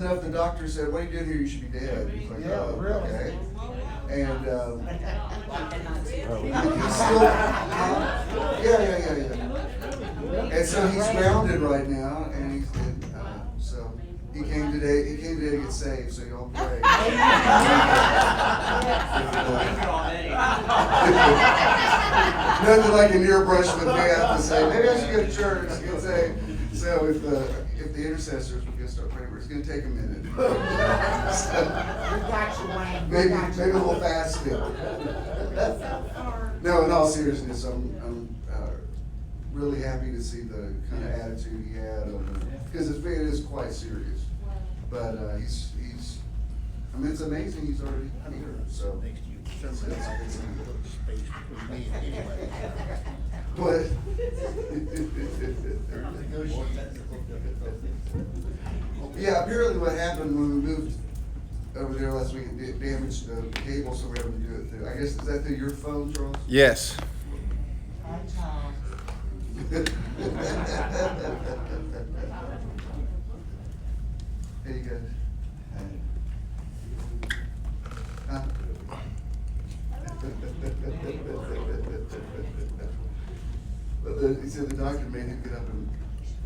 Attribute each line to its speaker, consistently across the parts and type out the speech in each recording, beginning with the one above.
Speaker 1: enough, the doctor said, "What are you doing here? You should be dead." He's like,
Speaker 2: Yeah,
Speaker 1: "Oh,
Speaker 2: really?
Speaker 1: okay." And
Speaker 2: Well,
Speaker 1: he's still, yeah. And so he's grounded right now, and so he came today. He came today to get saved. So y'all pray. Nothing like a near brush with death to say, maybe I should go to church. Get saved. So if the intercessors would just start praying, it's going to take a minute. Maybe we'll fast it. No, in all seriousness, I'm really happy to see the kind of attitude he had, because it is quite serious. But he's I mean, it's amazing he's already here. So. What? Yeah, apparently what happened when we moved over there last week, it damaged the cable, so we're able to do it through. I guess, is that through your phone, Charles?
Speaker 3: Yes.
Speaker 1: Hey, you guys. Huh? But he said the doctor made him get up and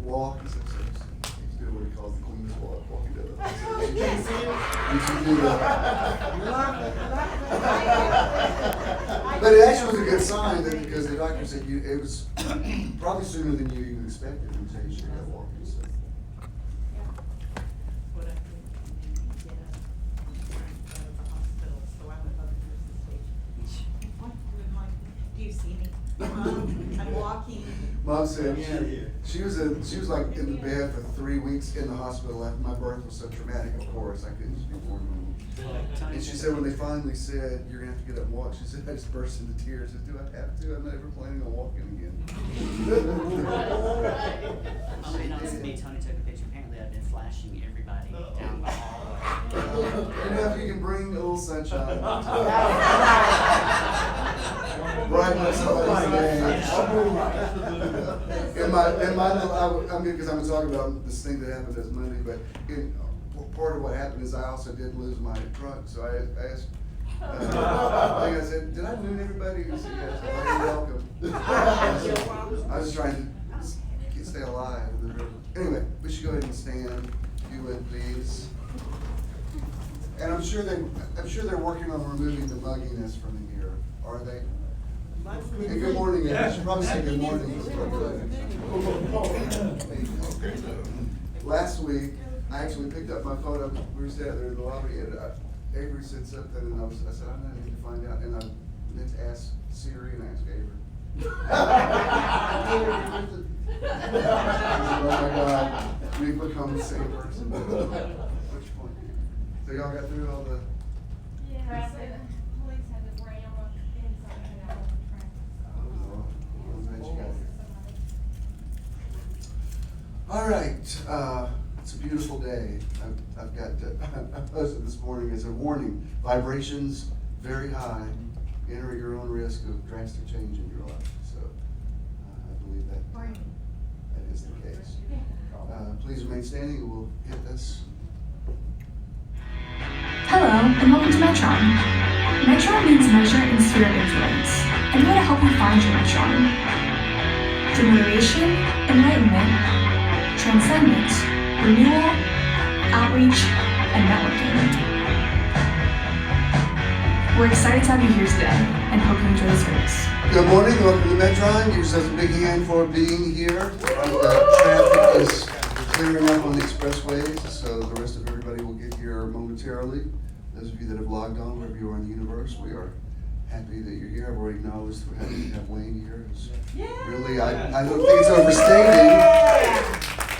Speaker 1: walk. He said he's doing what he calls the Queen's Walk, walking down the hall. You should do that. But it actually was a good sign because the doctor said it was probably sooner than you even expected. He said you should have walking. So.
Speaker 4: Do you see me? I'm walking.
Speaker 1: Mom said she was like in the bed for 3 weeks in the hospital after my birth was so traumatic. Of course, I couldn't just be born normal. And she said when they finally said you're gonna have to get up and walk, she said I just burst into tears. I said, do I have to? I'm not ever planning on walking again.
Speaker 5: Oh, and on me, Tony took a picture. Apparently, I've been flashing everybody down the hallway.
Speaker 1: You know, if you can bring a little sunshine. Right when somebody's name. In my little, I mean, because I'm talking about this thing that happened this Monday, but part of what happened is I also did lose my trunk, so I asked, I said, did I moon everybody? He said, yes. You're welcome. I was trying to stay alive. Anyway, we should go ahead and stand, if you would, please. And I'm sure they're working on removing the mugginess from here, are they? Hey, good morning. I should probably say good morning. Last week, I actually picked up my phone up. We were standing there in the lobby, and Avery said something, and I said, I'm not need to find out. And I meant to ask Siri and ask Avery. Oh my God, we've become the same person. Which point? So y'all got through all the.
Speaker 6: Yeah, so the police had to bring them up inside and out of the traffic.
Speaker 1: All right, it's a beautiful day. I've got, I posted this morning as a warning, vibrations very high, enter at your own risk of drastic change in your life. So I believe that is the case. Please remain standing and we'll hit this.
Speaker 7: Hello, and welcome to Metron. Metron means measure and sphere of influence, and we're to help you find your Metron. Generation, enlightenment, transcendence, renewal, outreach, and networking. We're excited to have you here today, and hope you enjoy the service.
Speaker 1: Good morning, welcome to Metron. Give yourselves a big hand for being here. Traffic is clearing up on the expressways, so the rest of everybody will get here momentarily. Those of you that have logged on, wherever you are in the universe, we are happy that you're here. I've already acknowledged we're happy to have Wayne here. It's really, I don't think it's overstating.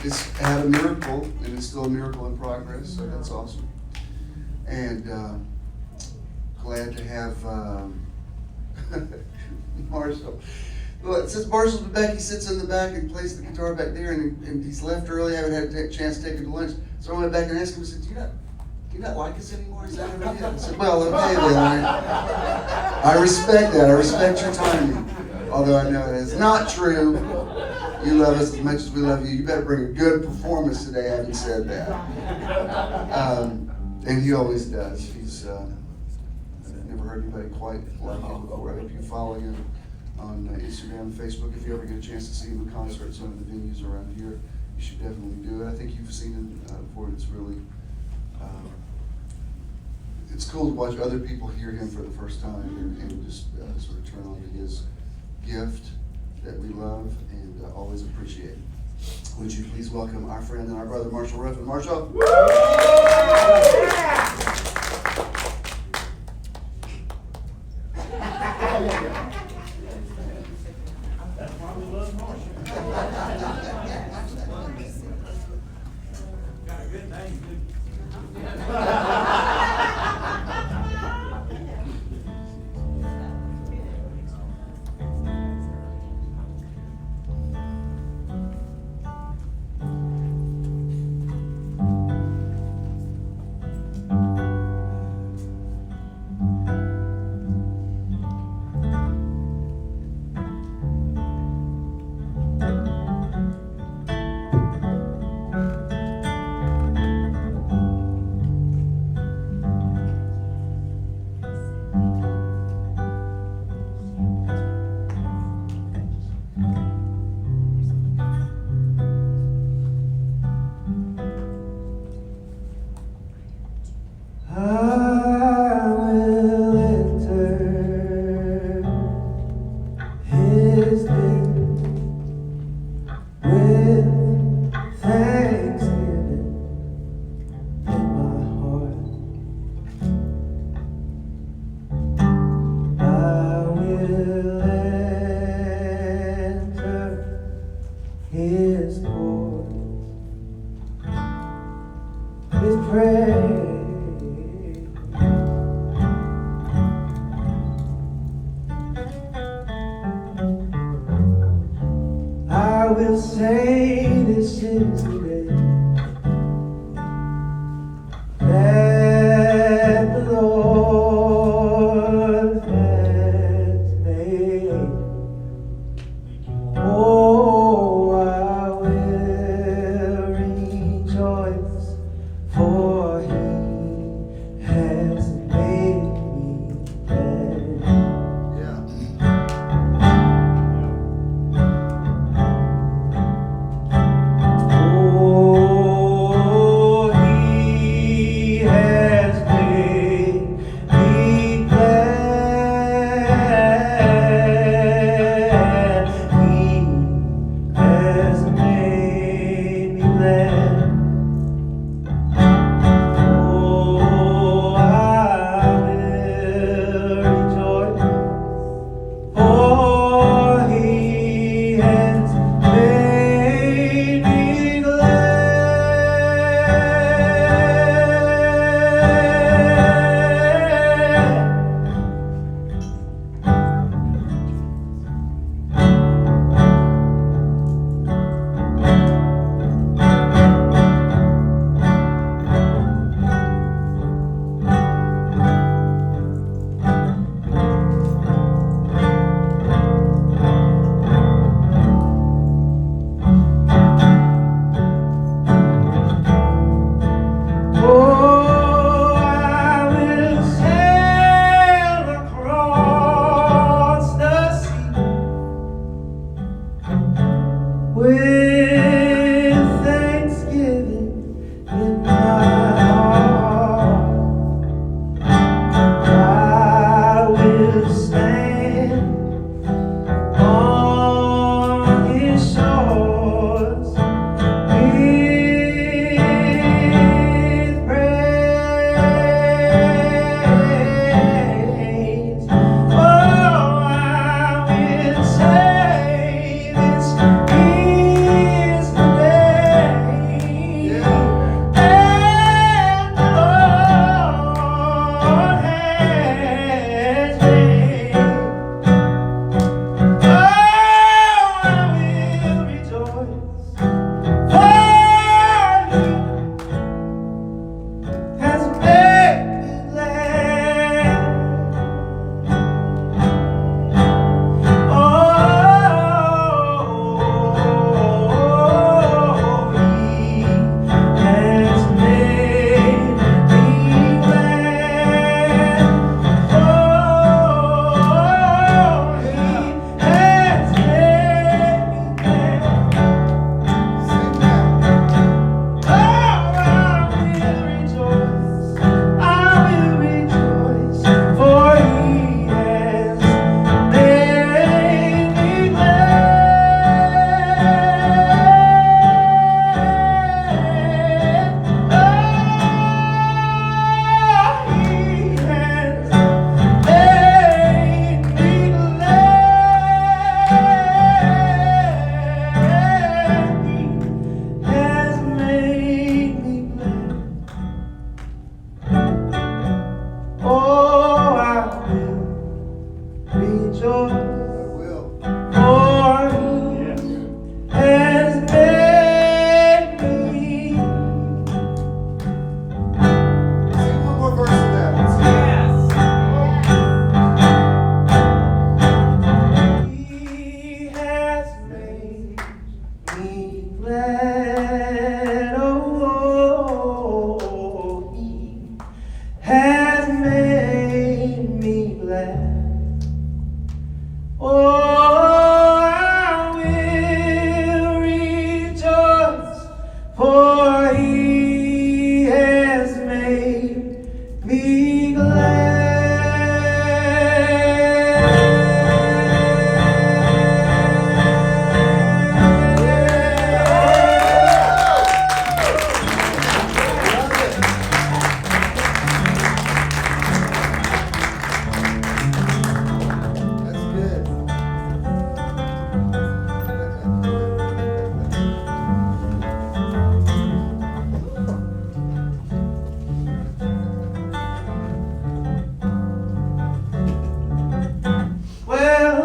Speaker 1: It's had a miracle, and it's still a miracle in progress, so that's awesome. And glad to have Marshall. Well, since Marshall's been back, he sits in the back and plays the guitar back there, and he's left early. I haven't had a chance to take him to lunch. So I went back and asked him, I said, do you not like us anymore? Is that what it is? I said, well, okay then. I respect that. I respect your timing. Although I know it is not true. you love us as much as we love you. You better bring a good performance today, having said that. And he always does. He's I've never heard anybody quite like him before. I hope you follow him on Instagram and Facebook. If you ever get a chance to see him in concert at some of the venues around here, you should definitely do it. I think you've seen him before. It's really, it's cool to watch other people hear him for the first time and just sort of turn on to his gift that we love and always appreciate. Would you please welcome our friend and our brother, Marshall Ruffin. Marshall.
Speaker 2: Oh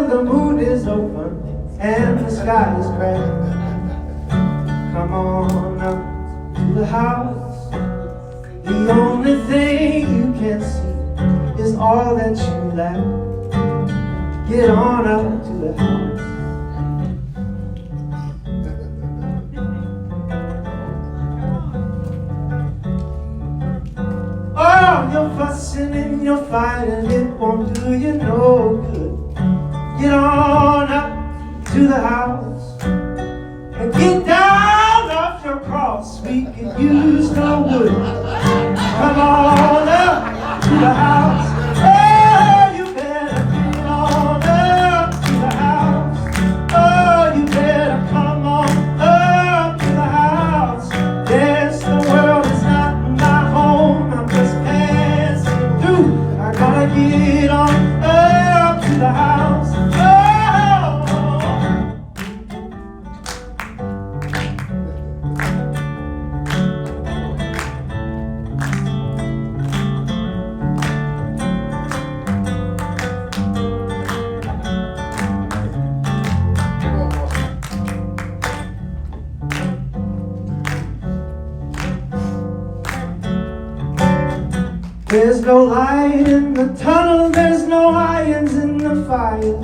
Speaker 2: till the moon is open and the sky is cracked. Come on up to the house. The only thing you can see is all that you lack. Get on up to the house. Oh, you're fussing and you're fighting, it won't do you no good. Get on up to the house and get down off your cross. We can use no wood. Come on up to the house. Oh, you better get on up to the house. Oh, you better come on up to the house. Yes, the world is not my home. I'm just passing through. I gotta get on up to the house. There's no light in the tunnel, there's no irons in the fire.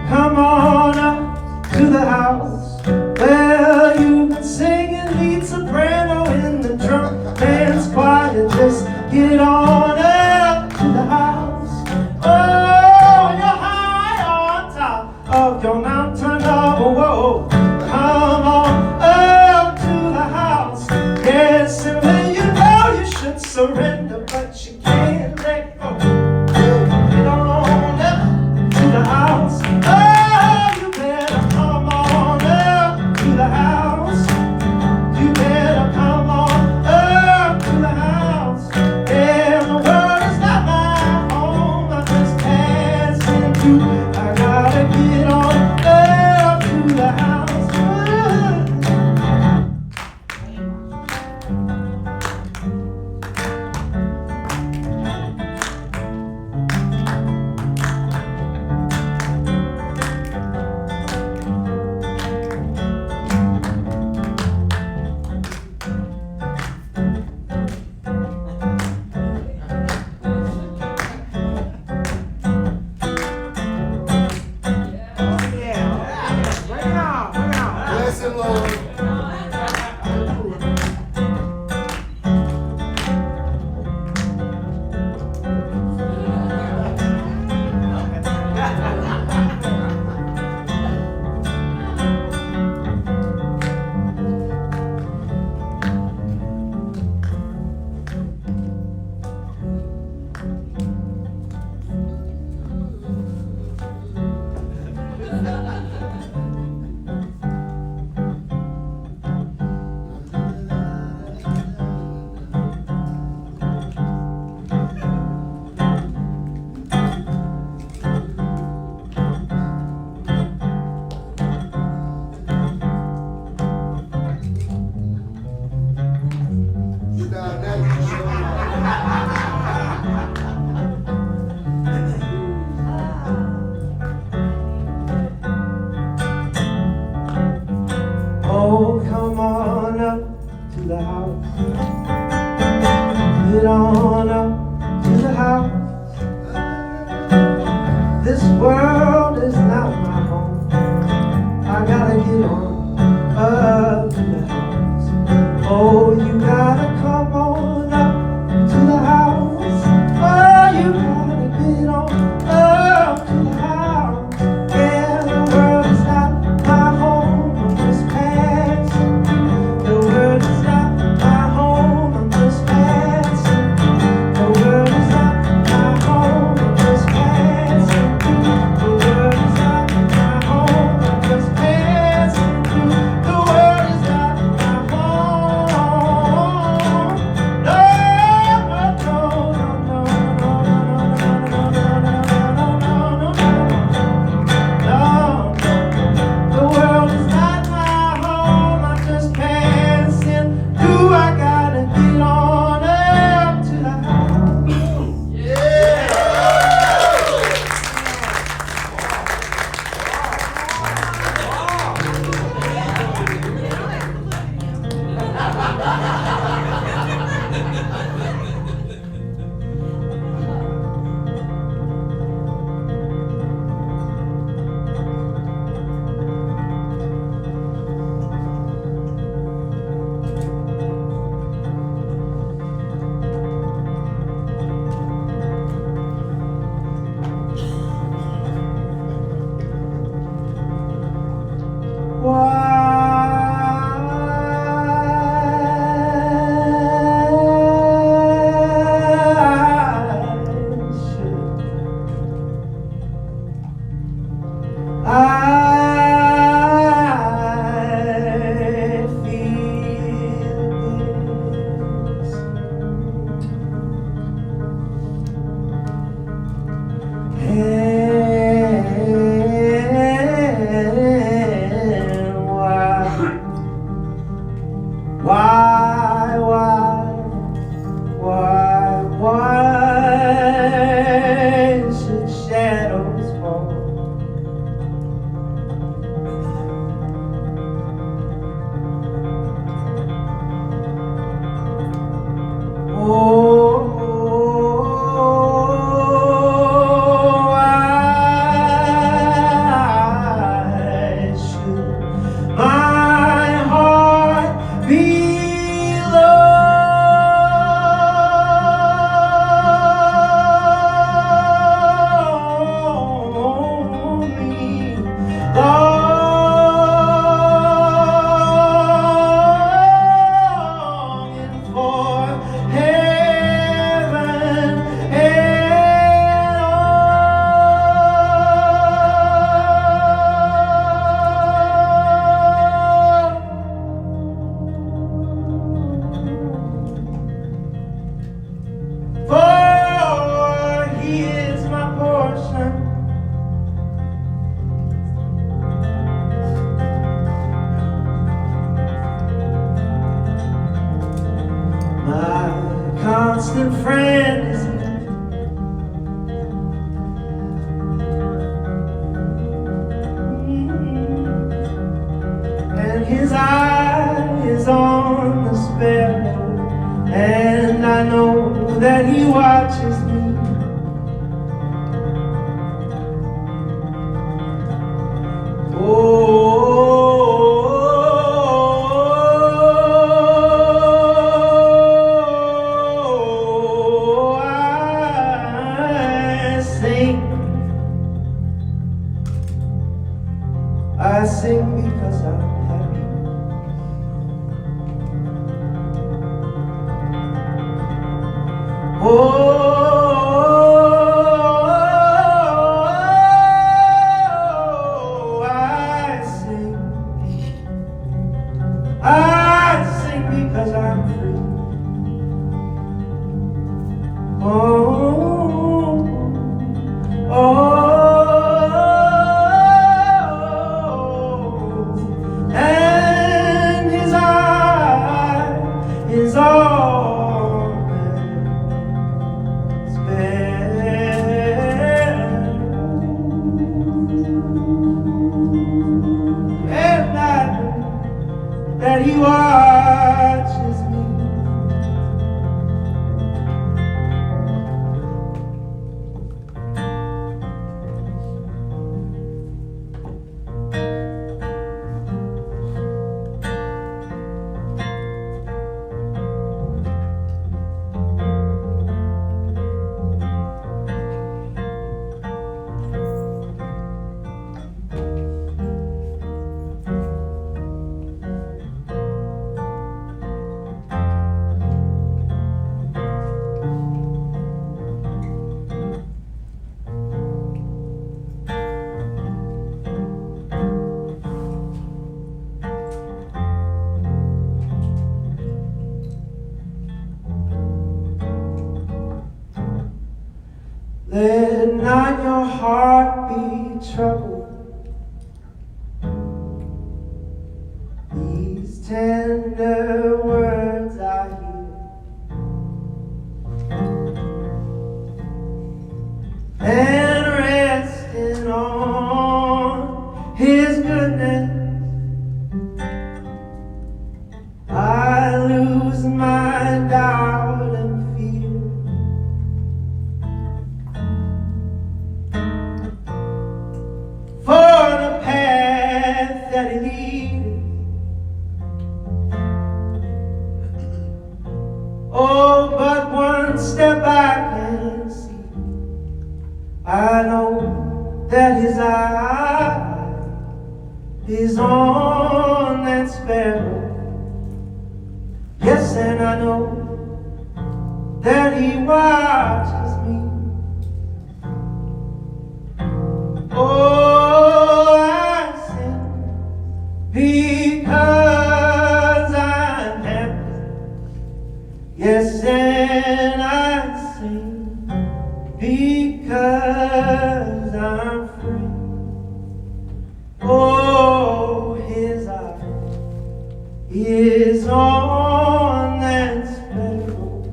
Speaker 2: Come on up to the house. Well, you've been singing lead soprano in the drunk man's choir. Just get on up to the house. Oh, you're high on top of your mountain of woe. Come on up to the house. Yes, and when you know you should surrender, but you can't let go. Get on up to the house. Oh, you better come on up to the house. You better come on up to the house. Yeah, the world is not my home. I'm just passing through. I gotta get on up to the house.
Speaker 1: Bless him, Lord. Oh, come on up to the house. Get on up to the house. This world is not my home. I gotta get on up to the house. Oh, you gotta come on up to the house. Oh, you gotta get on up to the house. Yeah, the world is not my home. I'm just passing through. The world is not my home. I'm just passing through.
Speaker 2: constant friend is he. And his eye is on the sparrow, and I know that he watches me. Oh, I sing because I'm happy. Oh, I sing because I'm free. Oh, and his eye is all that's and I know that he watches me. Let not your heart be troubled. These tender words I hear, and resting on his goodness, I lose my doubt and fear. For the path that he leads, oh, but one step I can see. I know that his eye is on that sparrow. Yes, and I know that he watches me. Oh, I sing because I'm happy. Yes, and I sing because I'm free. Oh, his eye is on that sparrow.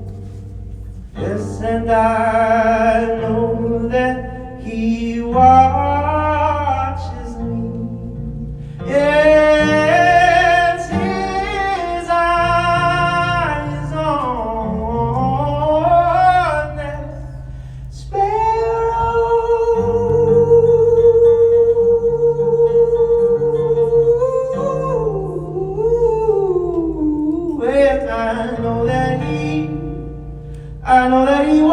Speaker 2: Yes, and I know that he watches me. Yes, his eyes on that sparrow. Well, I know that he watches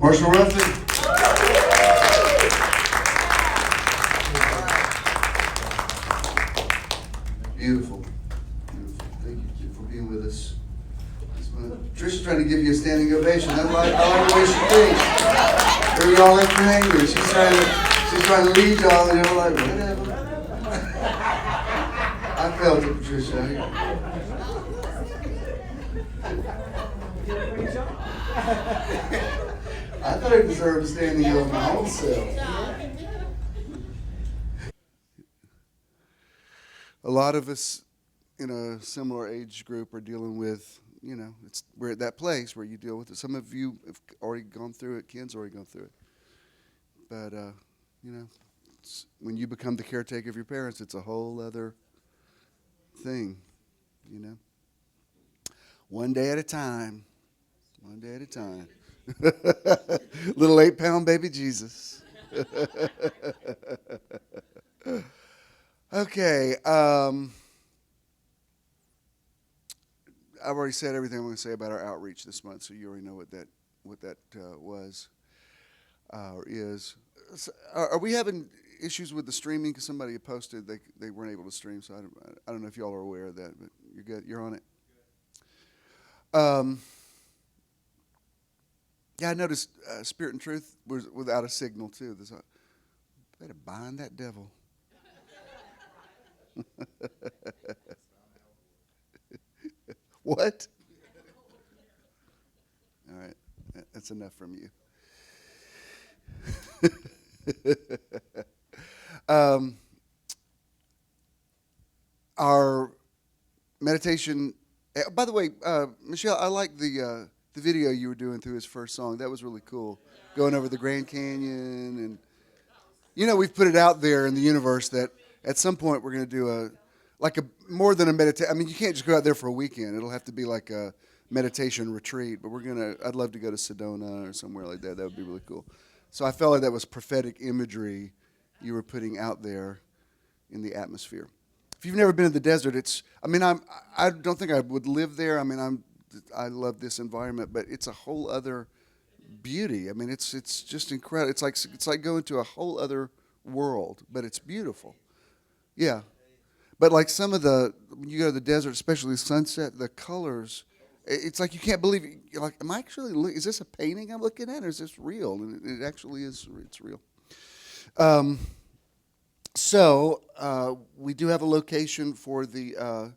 Speaker 1: Marshall Ruffin. Beautiful. Beautiful. Thank you for being with us. Tricia's trying to give you a standing ovation. I like the way she thinks. Maybe y'all left her hanging. She's trying to lead y'all, and you're like, whatever. I felt it, Patricia. I thought I deserved a standing over my own self. A lot of us in a similar age group are dealing with, we're at that place where you deal with it. Some of you have already gone through it. Ken's already gone through it. But, when you become the caretaker of your parents, it's a whole other thing, One day at a time. One day at a time. Little 8-pound baby Jesus. Okay. I've already said everything I'm going to say about our outreach this month, so you already know what that was or is. So, are we having issues with the streaming? Because somebody had posted they weren't able to stream, so I don't know if y'all are aware of that, but you're good. You're on it. Yeah, I noticed Spirit and Truth was without a signal too. There's better bind that devil. What? All right, that's enough from you. Our meditation. By the way, Michelle, I like the video you were doing through his first song. That was really cool. Going over the Grand Canyon, and we've put it out there in the universe that at some point we're going to do more than a meditation. I mean, you can't just go out there for a weekend. It'll have to be like a meditation retreat. But I'd love to go to Sedona or somewhere like that. That would be really cool. So I felt like that was prophetic imagery you were putting out there in the atmosphere. If you've never been in the desert, I don't think I would live there. I love this environment, but it's a whole other beauty. I mean, it's just incredible. It's like going to a whole other world, but it's beautiful. Yeah. But like when you go to the desert, especially sunset, the colors, it's like you can't believe it. You're like, is this a painting I'm looking at, or is this real? And it actually is, it's real. So we do have a location for the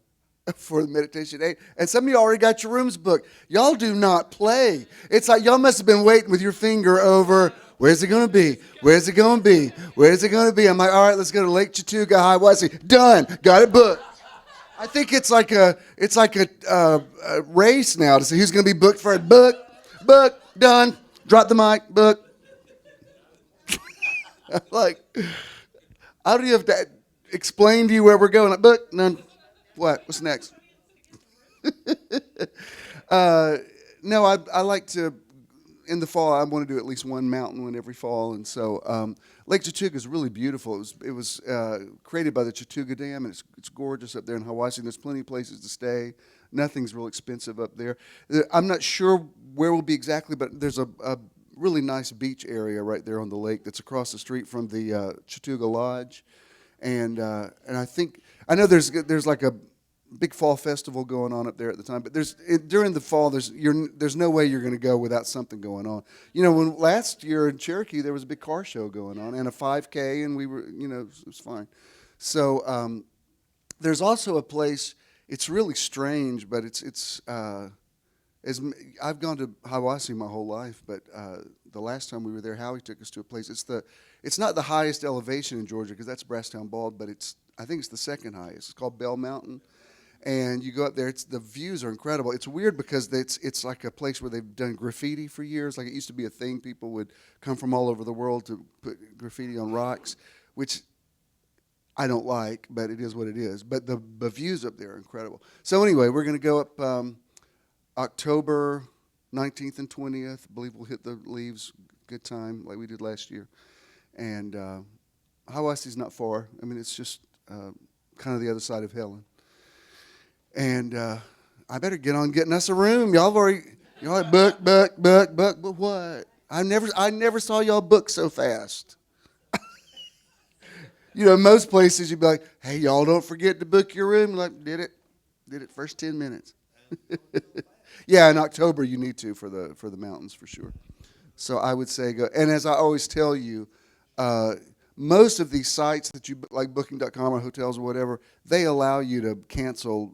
Speaker 1: meditation aid, and some of you already got your rooms booked. Y'all do not play. It's like y'all must have been waiting with your finger over. Where's it going to be? Where's it going to be? Where's it going to be? I'm like, all right, let's go to Lake Chattooga, Hiawassee. Done. Got it booked. I think it's like a race now to see who's going to be booked for it. Book, done. Drop the mic, book. Like, I don't even have to explain to you where we're going. Like, book, none. What? What's next? No, I like to. In the fall, I want to do at least one mountain one every fall, and so Lake Chattooga is really beautiful. It was created by the Chattooga Dam, and it's gorgeous up there in Hiawassee. There's plenty of places to stay. Nothing's real expensive up there. I'm not sure where we'll be exactly, but there's a really nice beach area right there on the lake that's across the street from the Chattooga Lodge, and I know there's like a big fall festival going on up there at the time, but during the fall there's no way you're going to go without something going on. When last year in Cherokee there was a big car show going on and a 5K, and we were it was fine. So there's also a place. It's really strange, but I've gone to Hiawassee my whole life, but the last time we were there, Howie took us to a place. It's not the highest elevation in Georgia because that's Brasstown Bald, but I think it's the second highest. It's called Bell Mountain. And you go up there, the views are incredible. It's weird because it's like a place where they've done graffiti for years. Like it used to be a thing. People would come from all over the world to put graffiti on rocks, which I don't like, but it is what it is. But the views up there are incredible. So anyway, we're going to go up October 19th and 20th. I believe we'll hit the leaves good time like we did last year. And Hiawassee's not far. I mean, it's just kind of the other side of Helen. And I better get on getting us a room. Y'all like book, but what? I never saw y'all book so fast. Most places you'd be like, hey, y'all don't forget to book your room. Like, did it first 10 minutes. Yeah, in October you need to for the mountains for sure. So I would say go. And as I always tell you, most of these sites that you like Booking.com or hotels or whatever, they allow you to cancel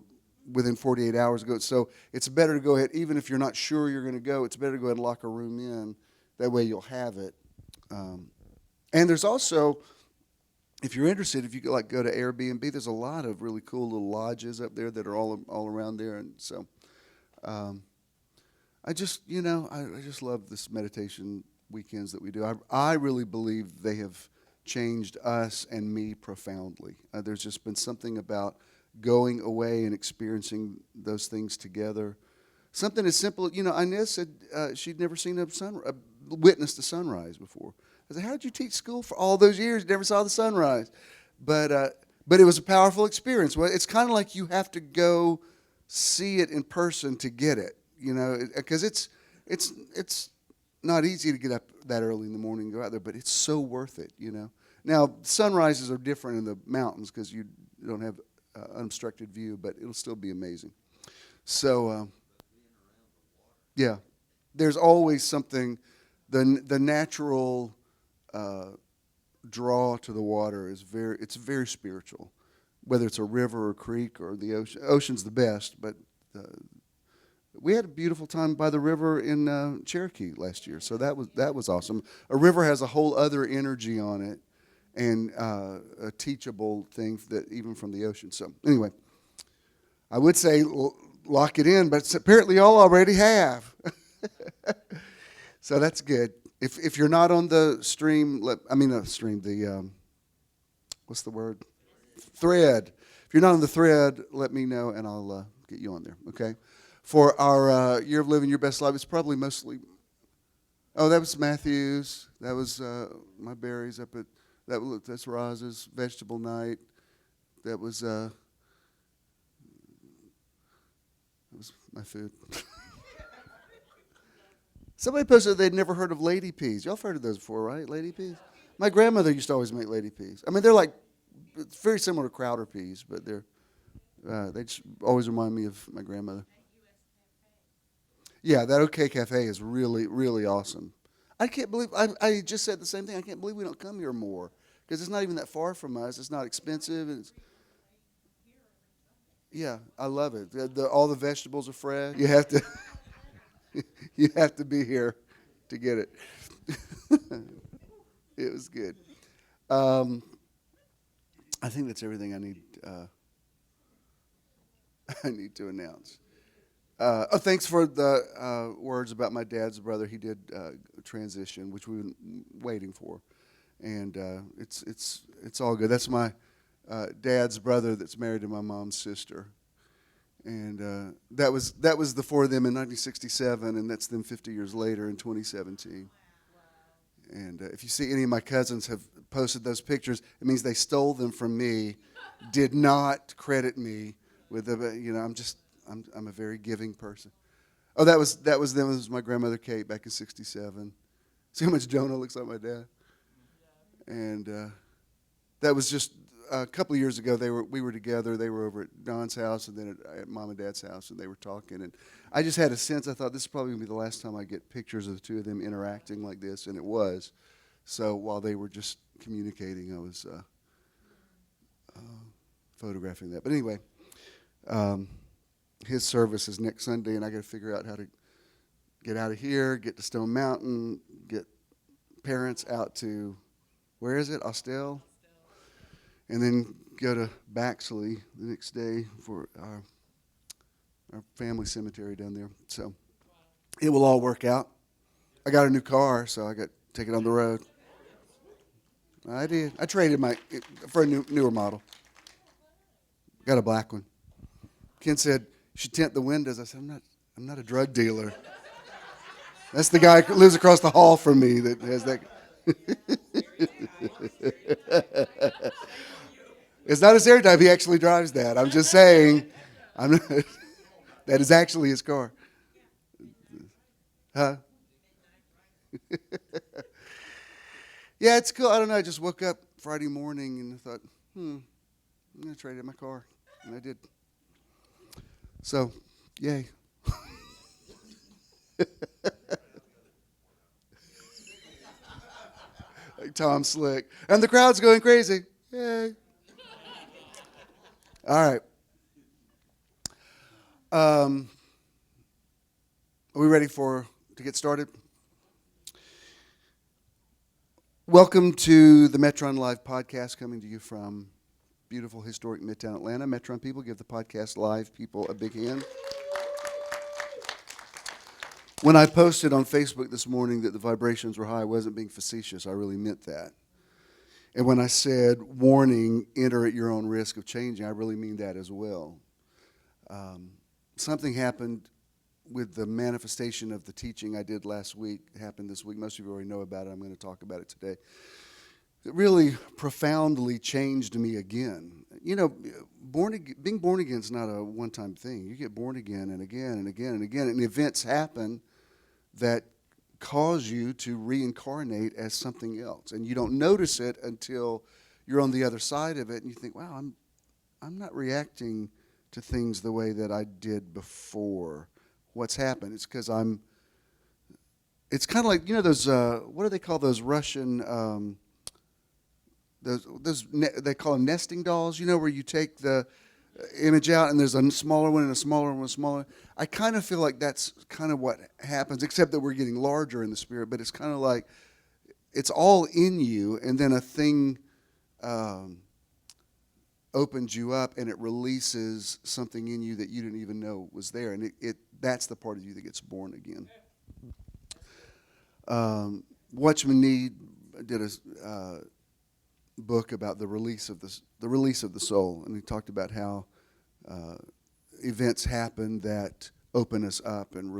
Speaker 1: within 48 hours ago. So it's better to go ahead, even if you're not sure you're going to go, it's better to go ahead and lock a room in. That way you'll have it. And there's also, if you're interested, if you could like go to Airbnb, there's a lot of really cool little lodges up there that are all around there. And so I just love this meditation weekends that we do. I really believe they have changed us and me profoundly. There's just been something about going away and experiencing those things together. Something as simple, Inez said she'd never seen witnessed a sunrise before. I said, how did you teach school for all those years? You never saw the sunrise. But it was a powerful experience. Well, it's kind of like you have to go see it in person to get it, because it's not easy to get up that early in the morning and go out there, but it's so worth it, Now, sunrises are different in the mountains because you don't have unobstructed view, but it'll still be amazing. So, yeah, there's always something, the natural draw to the water is very spiritual, whether it's a river or creek or the ocean. Ocean's the best, but we had a beautiful time by the river in Cherokee last year, so that was awesome. A river has a whole other energy on it, and a teachable thing that even from the ocean. So anyway, I would say lock it in, but apparently y'all already have. So that's good. If you're not on the stream, what's the word? Thread. If you're not on the thread, let me know and I'll get you on there, okay? For our Year of Living Your Best Life, it's probably mostly, that was Matthew's. That was my berries up at, that's Roz's vegetable night. That was my food. Somebody posted they'd never heard of lady peas. Y'all have heard of those before, right? Lady peas? My grandmother used to always make lady peas. I mean, they're like, it's very similar to Crowder peas, but they just always remind me of my grandmother. Yeah, that OK Cafe is really, really awesome. I can't believe, I just said the same thing. I can't believe we don't come here more because it's not even that far from us. It's not expensive. Yeah, I love it. All the vegetables are fresh. You have to... You have to be here to get it. It was good. I think that's everything I need to announce. Thanks for the words about my dad's brother. He did transition, which we've been waiting for, and it's all good. That's my dad's brother that's married to my mom's sister. And that was the four of them in 1967, and that's them 50 years later in 2017. And if you see any of my cousins have posted those pictures, it means they stole them from me, did not credit me with them. I'm a very giving person. Oh, that was them. It was my grandmother Kate back in '67. See how much Jonah looks like my dad. And that was just. A couple of years ago, we were together. They were over at Don's house and then at Mom and Dad's house, and they were talking. And I just had a sense. I thought this is probably going to be the last time I get pictures of the two of them interacting like this, and it was. So while they were just communicating, I was photographing that. But anyway, his service is next Sunday, and I got to figure out how to get out of here, get to Stone Mountain, get parents out to, where is it, Austell? And then go to Baxley the next day for our family cemetery down there. So it will all work out. I got a new car, so I got to take it on the road. I did. I traded for a newer model. Got a black one. Ken said, you should tint the windows. I said, I'm not a drug dealer. That's the guy who lives across the hall from me that has that. It's not a stereotype. He actually drives that. I'm just saying, that is actually his car. Huh? Yeah, it's cool. I don't know. I just woke up Friday morning and I thought, I'm going to trade in my car. And I did. So, yay. Like Tom Slick. And the crowd's going crazy. Yay. All right. Are we ready to get started? Welcome to the Metron Live podcast, coming to you from beautiful, historic Midtown Atlanta. Metron people, give the podcast live people a big hand. When I posted on Facebook this morning that the vibrations were high, I wasn't being facetious. I really meant that. And when I said, warning, enter at your own risk of changing, I really mean that as well. Something happened with the manifestation of the teaching I did last week. It happened this week. Most of you already know about it. I'm going to talk about it today. It really profoundly changed me again. You know, being born again is not a one-time thing. You get born again and again and again and again, and events happen that cause you to reincarnate as something else. And you don't notice it until you're on the other side of it, and you think, wow, I'm not reacting to things the way that I did before. What's happened? It's because it's kind of like, you know, those, what do they call those Russian, they call them nesting dolls, you know, where you take the image out and there's a smaller one and a smaller one and a smaller one. I kind of feel like that's kind of what happens, except that we're getting larger in the spirit, but it's kind of like it's all in you, and then a thing opens you up and it releases something in you that you didn't even know was there, and that's the part of you that gets born again. Watchman Nee did a book about the release of the soul, and he talked about how events happen that open us up and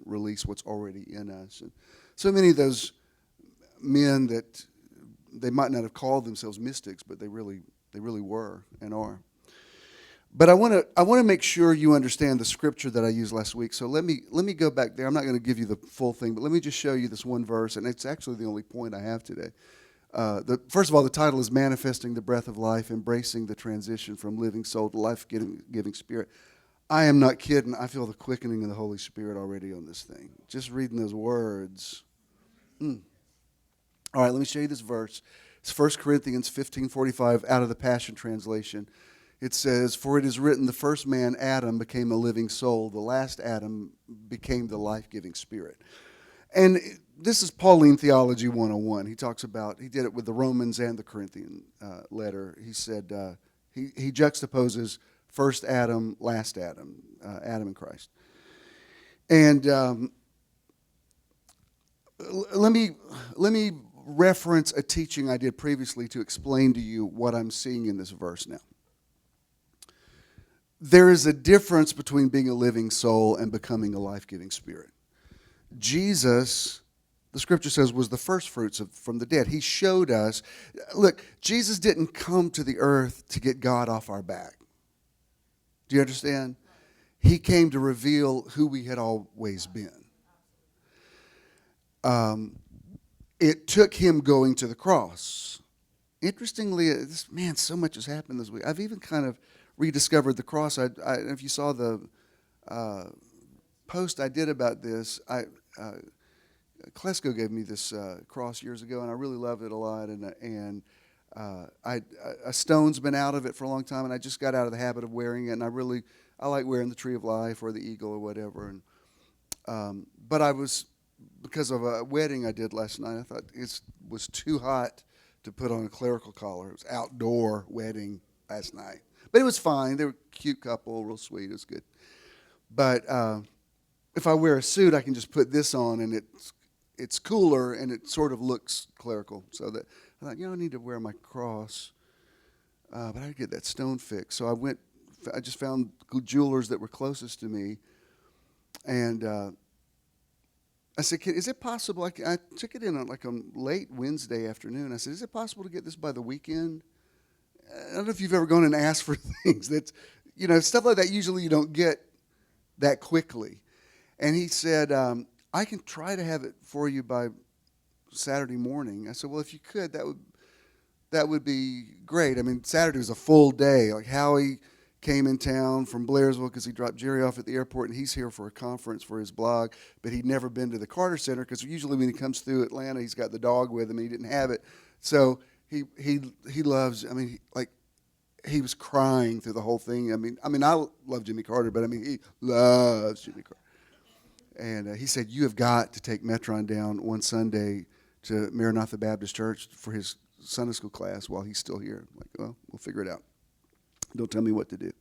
Speaker 1: release what's already in us. And so many of those men that they might not have called themselves mystics, but they really were and are. But I want to make sure you understand the scripture that I used last week. So let me go back there. I'm not going to give you the full thing, but let me just show you this one verse, and it's actually the only point I have today. First of all, the title is Manifesting the Breath of Life, Embracing the Transition from Living Soul to Life-Giving Spirit. I am not kidding. I feel the quickening of the Holy Spirit already on this thing. Just reading those words. All right, let me show you this verse. It's 1 Corinthians 15:45 out of the Passion Translation. It says, "For it is written, the first man, Adam, became a living soul. The last Adam became the life-giving spirit." And this is Pauline Theology 101. He talks about, he did it with the Romans and the Corinthian letter. He said, he juxtaposes first Adam, last Adam, Adam and Christ. And let me reference a teaching I did previously to explain to you what I'm seeing in this verse now. There is a difference between being a living soul and becoming a life-giving spirit. Jesus, the scripture says, was the first fruits from the dead. He showed us. Look, Jesus didn't come to the earth to get God off our back. Do you understand? He came to reveal who we had always been. It took him going to the cross. Interestingly, so much has happened this week. I've even kind of rediscovered the cross. If you saw the post I did about this, Klesko gave me this cross years ago, and I really loved it a lot. And a stone's been out of it for a long time, and I just got out of the habit of wearing it. And I like wearing the Tree of Life or the Eagle or whatever. And but I was, because of a wedding I did last night, I thought it was too hot to put on a clerical collar. It was outdoor wedding last night, but it was fine. They were a cute couple, real sweet. It was good. But if I wear a suit, I can just put this on, and it's cooler, and it sort of looks clerical. So that I thought, I need to wear my cross, but I get that stone fixed. So I just found jewelers that were closest to me, and I said, is it possible? I took it in on late Wednesday afternoon. I said, is it possible to get this by the weekend? I don't know if you've ever gone and asked for things that's, stuff like that. Usually you don't get that quickly. And he said, I can try to have it for you by Saturday morning. I said, well, if you could, that would be great. I mean, Saturday was a full day. Like Howie came in town from Blairsville because he dropped Jerry off at the airport, and he's here for a conference for his blog, but he'd never been to the Carter Center because usually when he comes through Atlanta, he's got the dog with him, and he didn't have it. So he loves, he was crying through the whole thing. I mean, I love Jimmy Carter, but I mean, he loves Jimmy Carter. And he said, you have got to take Metron down one Sunday to Maranatha Baptist Church for his Sunday school class while he's still here. I'm like, well, we'll figure it out. Don't tell me what to do.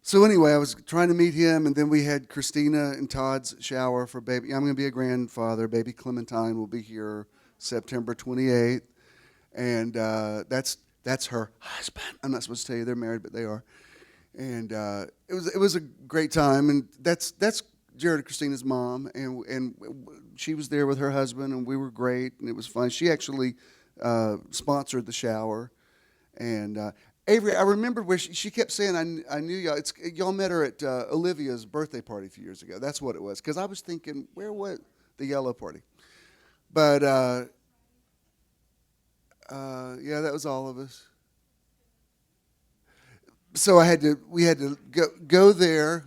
Speaker 1: So anyway, I was trying to meet him, and then we had Christina and Todd's shower for baby. I'm going to be a grandfather. Baby Clementine will be here September 28th, and that's her husband. I'm not supposed to tell you they're married, but they are. And it was a great time, and that's Jared and Christina's mom, and she was there with her husband, and we were great, and it was fun. She actually sponsored the shower, and Avery, I remember where she kept saying, I knew y'all. Y'all met her at Olivia's birthday party a few years ago. That's what it was, because I was thinking, where was the yellow party? But yeah, that was all of us. So we had to go there.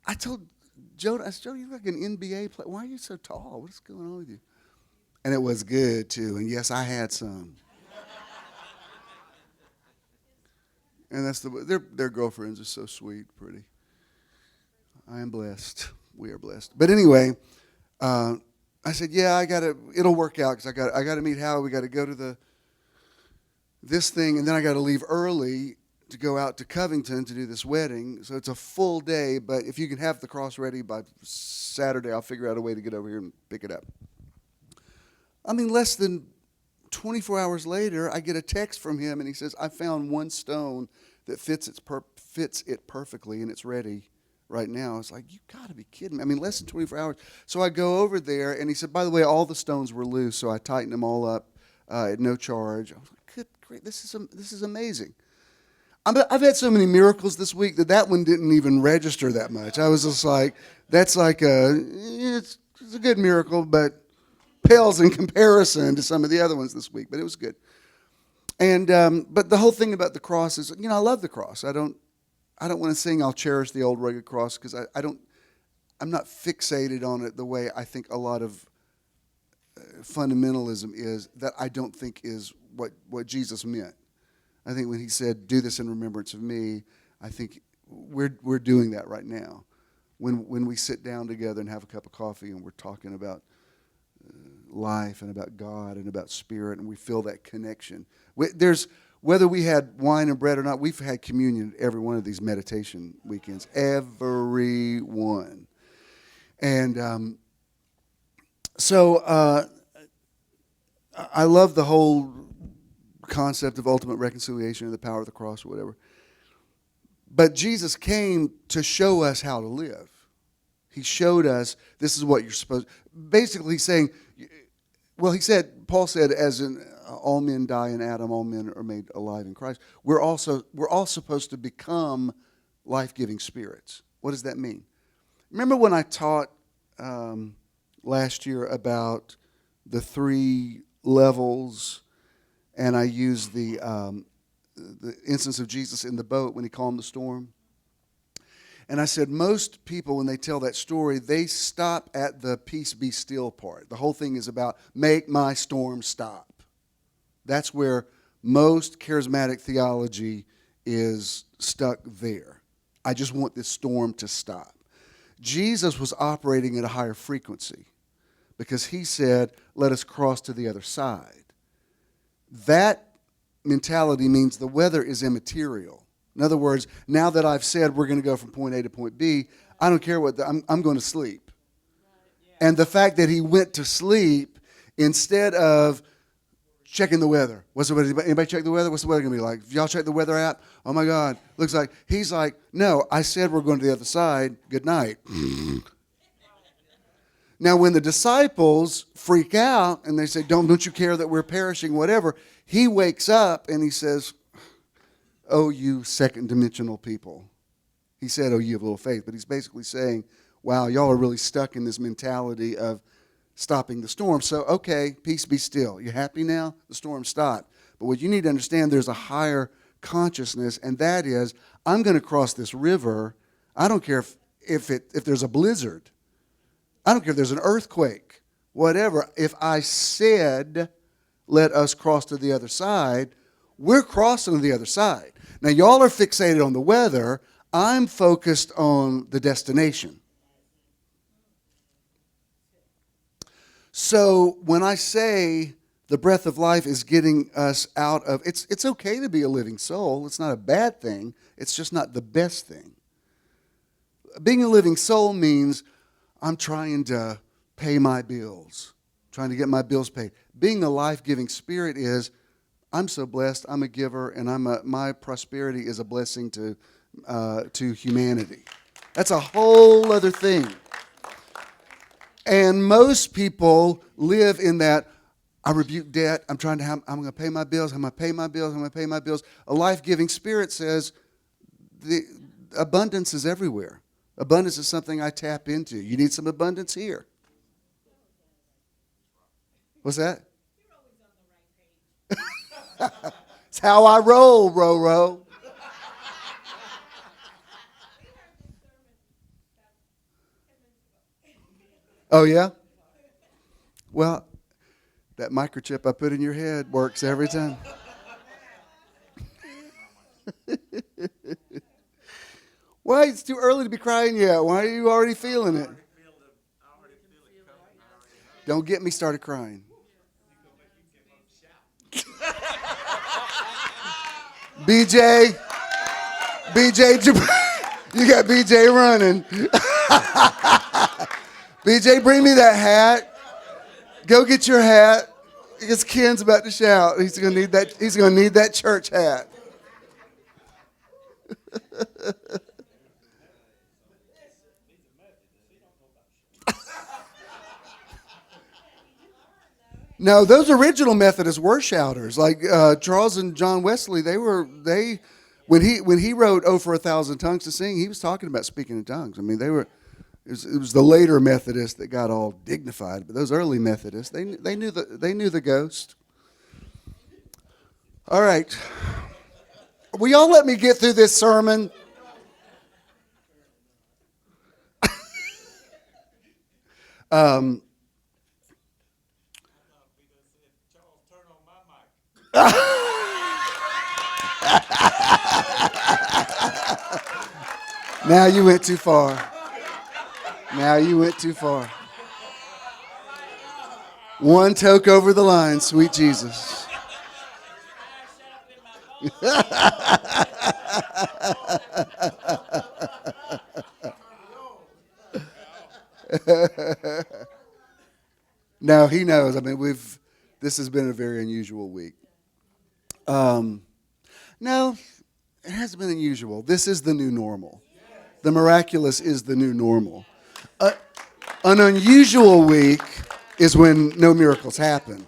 Speaker 1: I told Joe, you look like an NBA player. Why are you so tall? What's going on with you? And it was good too. And yes, I had some. And that's their girlfriends are so sweet, pretty. I am blessed. We are blessed. But anyway, I said, yeah, it'll work out because I got to meet Hal. We got to go to this thing, and then I got to leave early to go out to Covington to do this wedding. So it's a full day, but if you can have the cross ready by Saturday, I'll figure out a way to get over here and pick it up. I mean, less than 24 hours later, I get a text from him, and he says, I found one stone that fits it perfectly, and it's ready right now. It's like, you got to be kidding me. I mean, less than 24 hours. So I go over there, and he said, by the way, all the stones were loose, so I tightened them all up at no charge. I was like, good, great, this is amazing. I've had so many miracles this week that one didn't even register that much. I was just like, that's like it's a good miracle, but pales in comparison to some of the other ones this week. But it was good. And but the whole thing about the cross is, I love the cross. I don't want to sing "I'll cherish the old rugged cross" because I'm not fixated on it the way I think a lot of fundamentalism is. That I don't think is what Jesus meant. I think when he said, do this in remembrance of me, I think we're doing that right now. When we sit down together and have a cup of coffee and we're talking about life and about God and about spirit, and we feel that connection. Whether we had wine and bread or not, we've had communion at every one of these meditation weekends. Every one. And so I love the whole concept of ultimate reconciliation and the power of the cross or whatever. But Jesus came to show us how to live. He showed us this is what you're supposed to. Basically saying, well, Paul said, as in all men die in Adam, all men are made alive in Christ. We're all supposed to become life-giving spirits. What does that mean? Remember when I taught last year about the 3 levels, and I used the instance of Jesus in the boat when he calmed the storm? And I said most people, when they tell that story, they stop at the peace be still part. The whole thing is about make my storm stop. That's where most charismatic theology is stuck there. I just want this storm to stop. Jesus was operating at a higher frequency because he said, let us cross to the other side. That mentality means the weather is immaterial. In other words, now that I've said we're going to go from point A to point B, I don't care I'm going to sleep. And the fact that he went to sleep instead of checking the weather. Anybody check the weather? What's the weather going to be like? If y'all check the weather app, oh my God, looks like, he's like, no, I said we're going to the other side. Good night. Now, when the disciples freak out and they say, don't you care that we're perishing, whatever, he wakes up and he says, oh, you second-dimensional people. He said, oh, you have little faith. But he's basically saying, wow, y'all are really stuck in this mentality of stopping the storm. So, okay, peace be still. You happy now? The storm stopped. But what you need to understand, there's a higher consciousness, and that is, I'm going to cross this river. I don't care if there's a blizzard. I don't care if there's an earthquake. Whatever. If I said, let us cross to the other side. We're crossing to the other side. Now, y'all are fixated on the weather. I'm focused on the destination. So when I say the breath of life is getting us out of, it's okay to be a living soul. It's not a bad thing. It's just not the best thing. Being a living soul means I'm trying to pay my bills, trying to get my bills paid. Being a life-giving spirit is I'm so blessed, I'm a giver, and my prosperity is a blessing to humanity. That's a whole other thing. And most people live in that, I rebuke debt, I'm going to pay my bills, I'm going to pay my bills, I'm going to pay my bills. A life-giving spirit says the abundance is everywhere. Abundance is something I tap into. You need some abundance here. What's that? It's how I roll, Ro. Oh, yeah? Well, that microchip I put in your head works every time. Why? It's too early to be crying yet. Why are you already feeling it? Don't get me started crying. BJ, you got BJ running. BJ, bring me that hat. Go get your hat. Because Ken's about to shout. He's gonna need that. He's gonna need that church hat. No, those original Methodists were shouters. Like Charles and John Wesley, when he wrote "Oh, for 1,000 tongues to sing," he was talking about speaking in tongues. I mean, it was the later Methodists that got all dignified, but those early Methodists, they knew the ghost. All right, will y'all let me get through this sermon? Now you went too far. One toke over the line, sweet Jesus. No, he knows. I mean, this has been a very unusual week. No, it hasn't been unusual. This is the new normal. The miraculous is the new normal. An unusual week is when no miracles happen.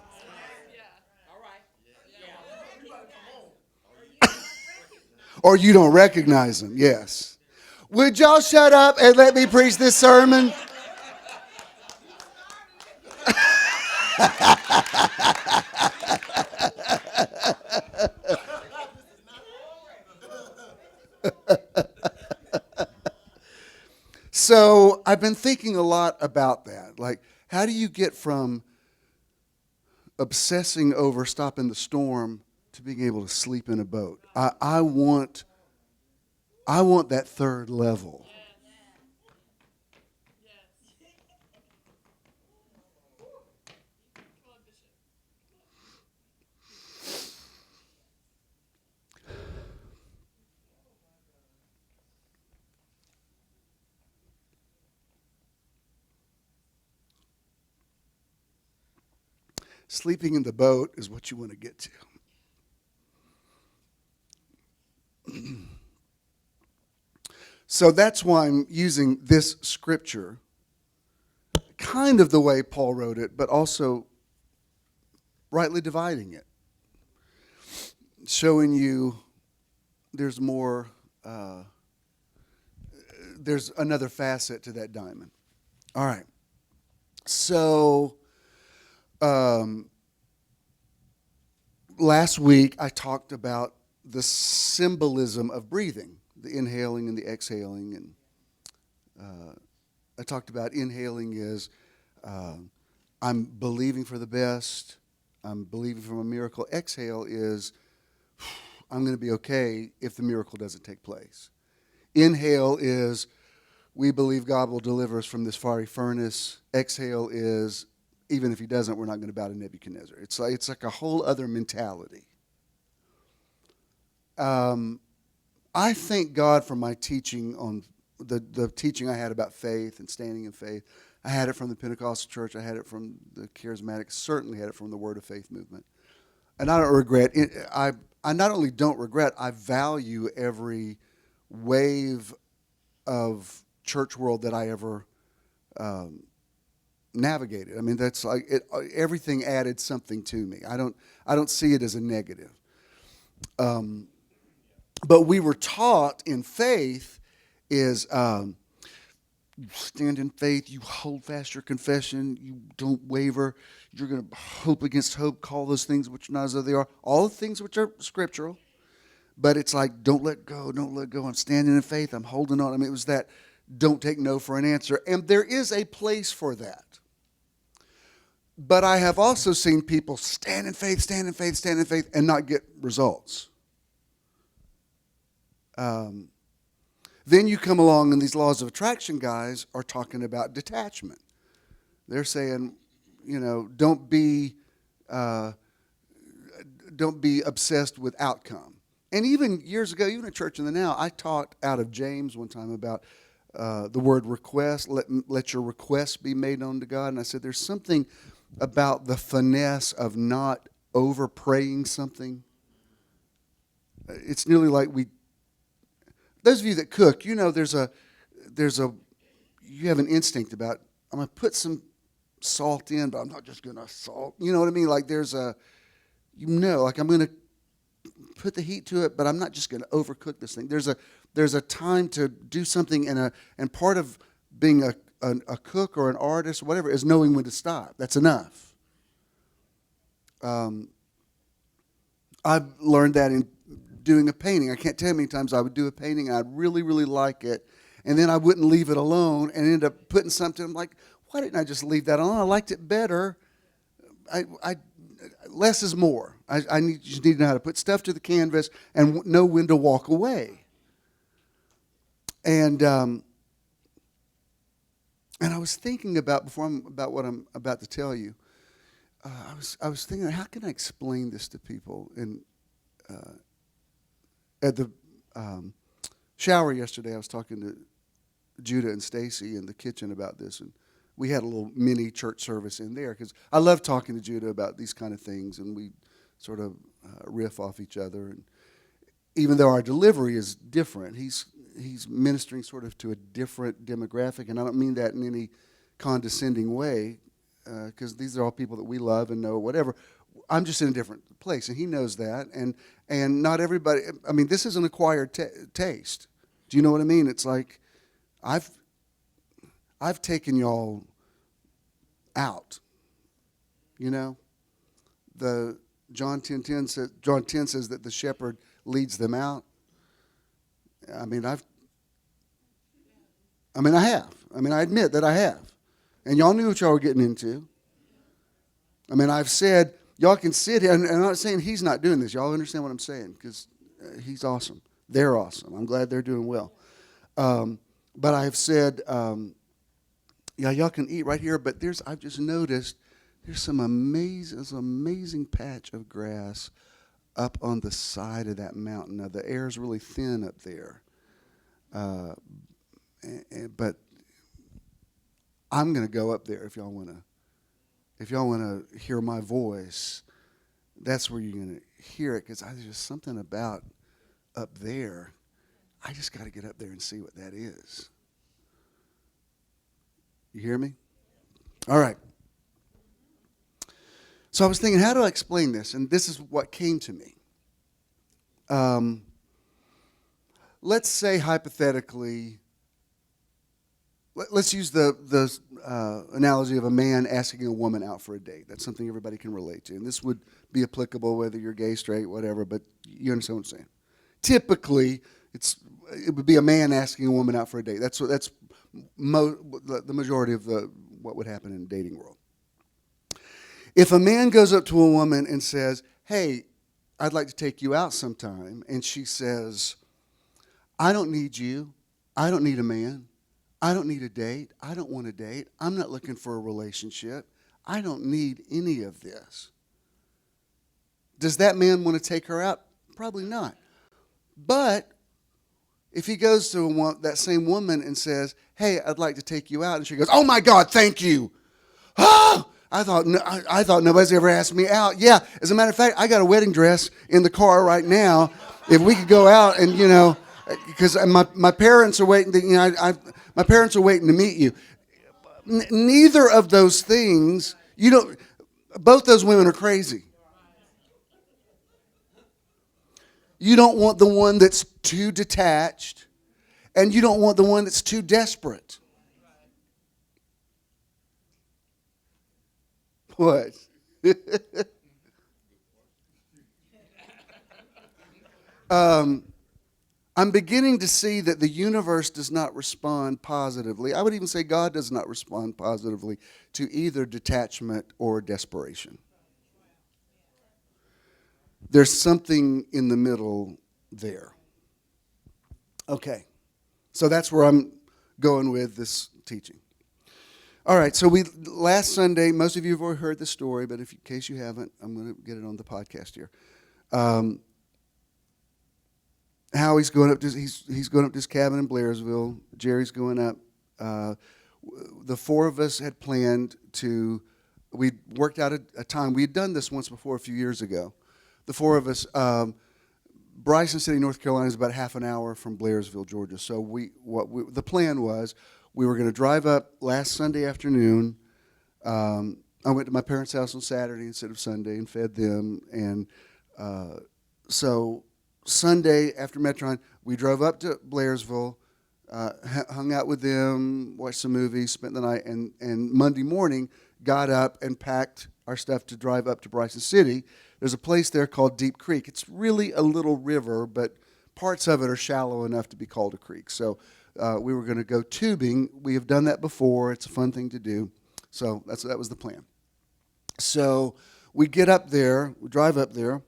Speaker 1: Or you don't recognize them, yes. Would y'all shut up and let me preach this sermon? So I've been thinking a lot about that. Like, how do you get from obsessing over stopping the storm to being able to sleep in a boat? I want that third level. Sleeping in the boat is what you want to get to. So that's why I'm using this scripture, kind of the way Paul wrote it, but also rightly dividing it, showing you there's more, there's another facet to that diamond. All right. So last week I talked about the symbolism of breathing, the inhaling and the exhaling, and I talked about inhaling is I'm believing for the best, I'm believing for a miracle. Exhale is, I'm going to be okay if the miracle doesn't take place. Inhale is, we believe God will deliver us from this fiery furnace. Exhale is, even if he doesn't, we're not going to bow to Nebuchadnezzar. It's like a whole other mentality. I thank God for my teaching on the teaching I had about faith and standing in faith. I had it from the Pentecostal church. I had it from the Charismatic. Certainly had it from the Word of Faith movement. And I don't regret it. I not only don't regret, I value every wave of church world that I ever navigated. I mean, that's like it, everything added something to me. I don't see it as a negative. But we were taught in faith is you stand in faith, you hold fast your confession, you don't waver, you're going to hope against hope, call those things which are not as though they are, all the things which are scriptural. But it's like, don't let go, I'm standing in faith, I'm holding on. I mean, it was that don't take no for an answer. And there is a place for that. But I have also seen people stand in faith, and not get results. Then you come along and these laws of attraction guys are talking about detachment. They're saying, don't be obsessed with outcome. And even years ago, even at Church in the Now, I taught out of James one time about the word request. Let your requests be made known to God. And I said, there's something about the finesse of not over praying something. It's nearly like those of you that cook, you have an instinct about, I'm going to put some salt in, but I'm not just going to salt. You know what I mean? Like like I'm going to put the heat to it, but I'm not just going to overcook this thing. There's a time to do something, and part of being a cook or an artist or whatever is knowing when to stop. That's enough. I've learned that in doing a painting. I can't tell you how many times I would do a painting and I'd really, really like it, and then I wouldn't leave it alone and end up putting something. I'm like, why didn't I just leave that alone? I liked it better. Less is more. I just need to know how to put stuff to the canvas and know when to walk away. And I was thinking about what I'm about to tell you. I was thinking, how can I explain this to people? And at the shower yesterday, I was talking to Judah and Stacy in the kitchen about this, and we had a little mini church service in there because I love talking to Judah about these kind of things, and we sort of riff off each other. And even though our delivery is different, he's ministering sort of to a different demographic, and I don't mean that in any condescending way, because these are all people that we love and know, whatever. I'm just in a different place, and he knows that, and not everybody. I mean, this is an acquired taste. Do you know what I mean? It's like I've taken y'all out. The John 10:10 says. John 10 says that the shepherd leads them out. I have. I admit that I have. And y'all knew what y'all were getting into. I've said, y'all can sit here, and I'm not saying he's not doing this. Y'all understand what I'm saying, because he's awesome. They're awesome. I'm glad they're doing well. But I've said, y'all can eat right here, but I've just noticed there's an amazing patch of grass up on the side of that mountain. Now, the air is really thin up there. But I'm going to go up there if y'all want to hear my voice. That's where you're going to hear it, because there's just something about up there. I just got to get up there and see what that is. You hear me? All right. So I was thinking, how do I explain this? And this is what came to me. Let's say hypothetically, let's use the analogy of a man asking a woman out for a date. That's something everybody can relate to. And this would be applicable whether you're gay, straight, whatever, but you understand what I'm saying. Typically, it would be a man asking a woman out for a date. That's the majority of what would happen in the dating world. If a man goes up to a woman and says, hey, I'd like to take you out sometime, and she says, I don't need you. I don't need a man. I don't need a date. I don't want a date. I'm not looking for a relationship. I don't need any of this. Does that man want to take her out? Probably not. But if he goes to that same woman and says, hey, I'd like to take you out, and she goes, oh my God, thank you. Oh, I thought nobody's ever asked me out. Yeah, as a matter of fact, I got a wedding dress in the car right now. If we could go out and, because my parents are waiting to, my parents are waiting to meet you. Neither of those things, both those women are crazy. You don't want the one that's too detached, and you don't want the one that's too desperate. What? I'm beginning to see that the universe does not respond positively. I would even say God does not respond positively to either detachment or desperation. There's something in the middle there. Okay, so that's where I'm going with this teaching. All right, so last Sunday, most of you have already heard the story, but in case you haven't, I'm going to get it on the podcast here. Howie's going up to he's going up to his cabin in Blairsville. Jerry's going up. The four of us had planned to. We worked out a time. We had done this once before a few years ago. The four of us. Bryson City, North Carolina, is about half an hour from Blairsville, Georgia. So the plan was we were going to drive up last Sunday afternoon. I went to my parents' house on Saturday instead of Sunday and fed them. And so Sunday after Metron, we drove up to Blairsville, hung out with them, watched some movies, spent the night, and Monday morning got up and packed our stuff to drive up to Bryson City. There's a place there called Deep Creek. It's really a little river, but parts of it are shallow enough to be called a creek. So we were going to go tubing. We have done that before. It's a fun thing to do. So that was the plan. So we get up there, we drive up there,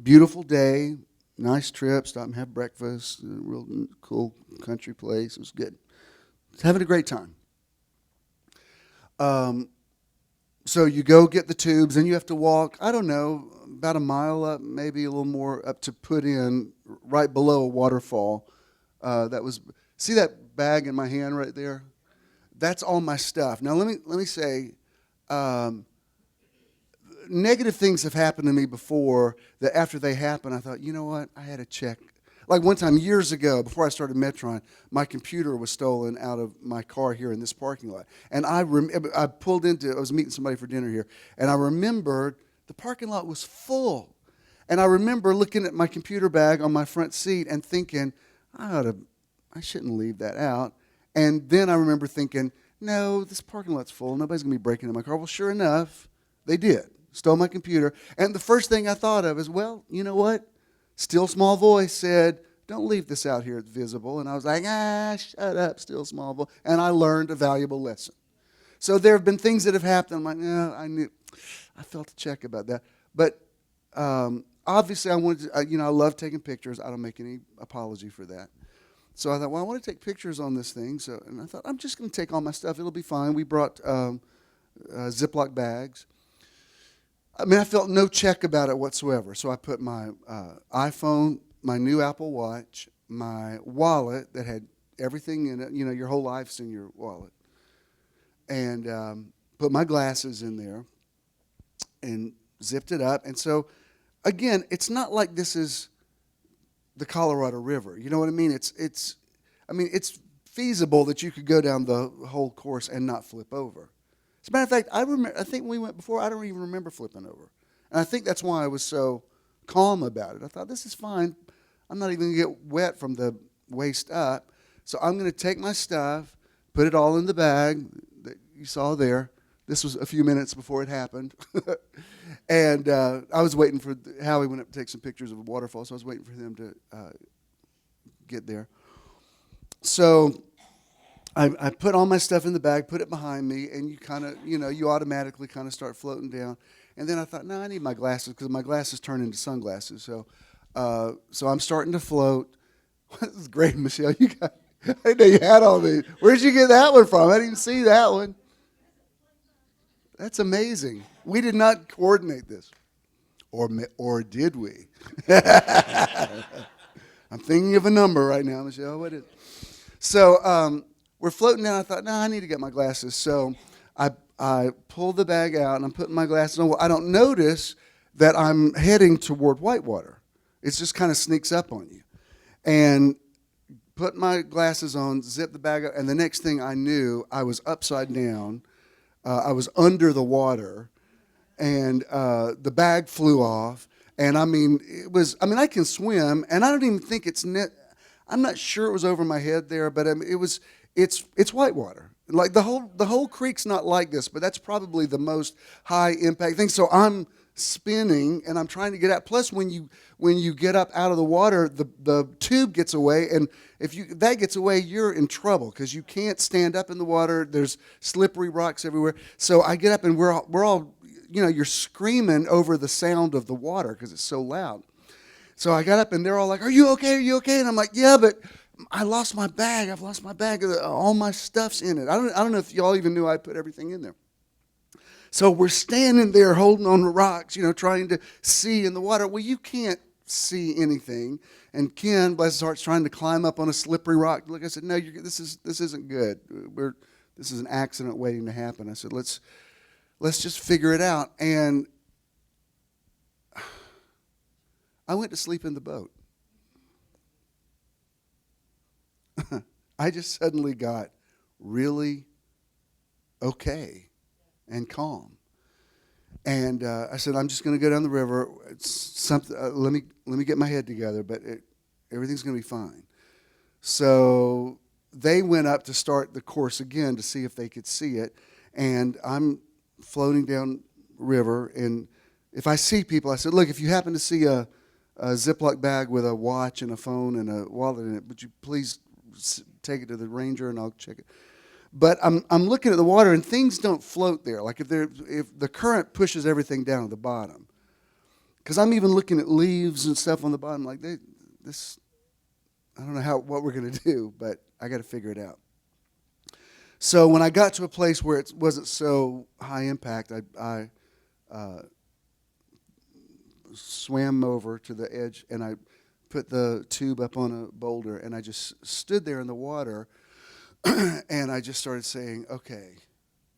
Speaker 1: beautiful day, nice trip, stop and have breakfast, a real cool country place. It was good. Having a great time. So you go get the tubes, and you have to walk, I don't know, about a mile up, maybe a little more up to put in right below a waterfall. See that bag in my hand right there? That's all my stuff. Now let me say, negative things have happened to me before that after they happen, I thought, you know what, I had to check. Like one time years ago, before I started Metron, my computer was stolen out of my car here in this parking lot. And I was meeting somebody for dinner here, and I remembered the parking lot was full. And I remember looking at my computer bag on my front seat and thinking, I shouldn't leave that out. And then I remember thinking, no, this parking lot's full. Nobody's going to be breaking into my car. Well, sure enough, they did. Stole my computer. And the first thing I thought of is, well, you know what? Still small voice said, don't leave this out here visible. And I was like, shut up, still small voice. And I learned a valuable lesson. So there have been things that have happened. I'm like, no, I felt a check about that. But obviously I wanted to, I love taking pictures. I don't make any apology for that. So I thought, well, I want to take pictures on this thing. And I thought, I'm just going to take all my stuff. It'll be fine. We brought Ziploc bags. I mean, I felt no check about it whatsoever. So I put my iPhone, my new Apple Watch, my wallet that had everything in it. Your whole life's in your wallet. And put my glasses in there and zipped it up. And so, again, it's not like this is the Colorado River. You know what I mean? It's feasible that you could go down the whole course and not flip over. As a matter of fact, I think when we went before, I don't even remember flipping over. And I think that's why I was so calm about it. I thought, this is fine. I'm not even going to get wet from the waist up. So I'm going to take my stuff, put it all in the bag that you saw there. This was a few minutes before it happened. And I was waiting for Howie went up to take some pictures of a waterfall, so I was waiting for him to get there. So I put all my stuff in the bag, put it behind me, and you kind of, you automatically kind of start floating down. And then I thought, no, I need my glasses because my glasses turn into sunglasses. So I'm starting to float. This is great, Michelle. I didn't know you had all these. Where'd you get that one from? I didn't even see that one. That's amazing. We did not coordinate this. Or did we? I'm thinking of a number right now, Michelle. What is it? So we're floating down. I thought, no, I need to get my glasses. So I pulled the bag out, and I'm putting my glasses on. Well, I don't notice that I'm heading toward whitewater. It just kind of sneaks up on you. And put my glasses on, zip the bag up, and the next thing I knew, I was upside down. I was under the water, and the bag flew off. And I can swim, and I don't even think I'm not sure it was over my head there, but it's whitewater. Like the whole creek's not like this, but that's probably the most high impact thing. So I'm spinning, and I'm trying to get out. Plus, when you get up out of the water, the tube gets away, and if that gets away, you're in trouble because you can't stand up in the water. There's slippery rocks everywhere. So I get up, and we're all you're screaming over the sound of the water because it's so loud. So I got up, and they're all like, "Are you okay? Are you okay?" And I'm like, "Yeah, but I lost my bag. I've lost my bag. All my stuff's in it. I don't know if y'all even knew I put everything in there." So we're standing there holding on to rocks, trying to see in the water. Well, you can't see anything. And Ken, bless his heart, is trying to climb up on a slippery rock. Look, I said, no, this isn't good. This is an accident waiting to happen. I said, let's just figure it out. And I went to sleep in the boat. I just suddenly got really okay and calm. And I said, I'm just going to go down the river. It's something. Let me get my head together, but everything's going to be fine. So they went up to start the course again to see if they could see it. And I'm floating down river, and if I see people, I said, look, if you happen to see a Ziploc bag with a watch and a phone and a wallet in it, would you please take it to the ranger and I'll check it. But I'm looking at the water, and things don't float there. Like if the current pushes everything down to the bottom, because I'm even looking at leaves and stuff on the bottom. Like this, I don't know what we're gonna do, but I got to figure it out. So when I got to a place where it wasn't so high impact, I swam over to the edge, and I put the tube up on a boulder, and I just stood there in the water. And I just started saying, okay,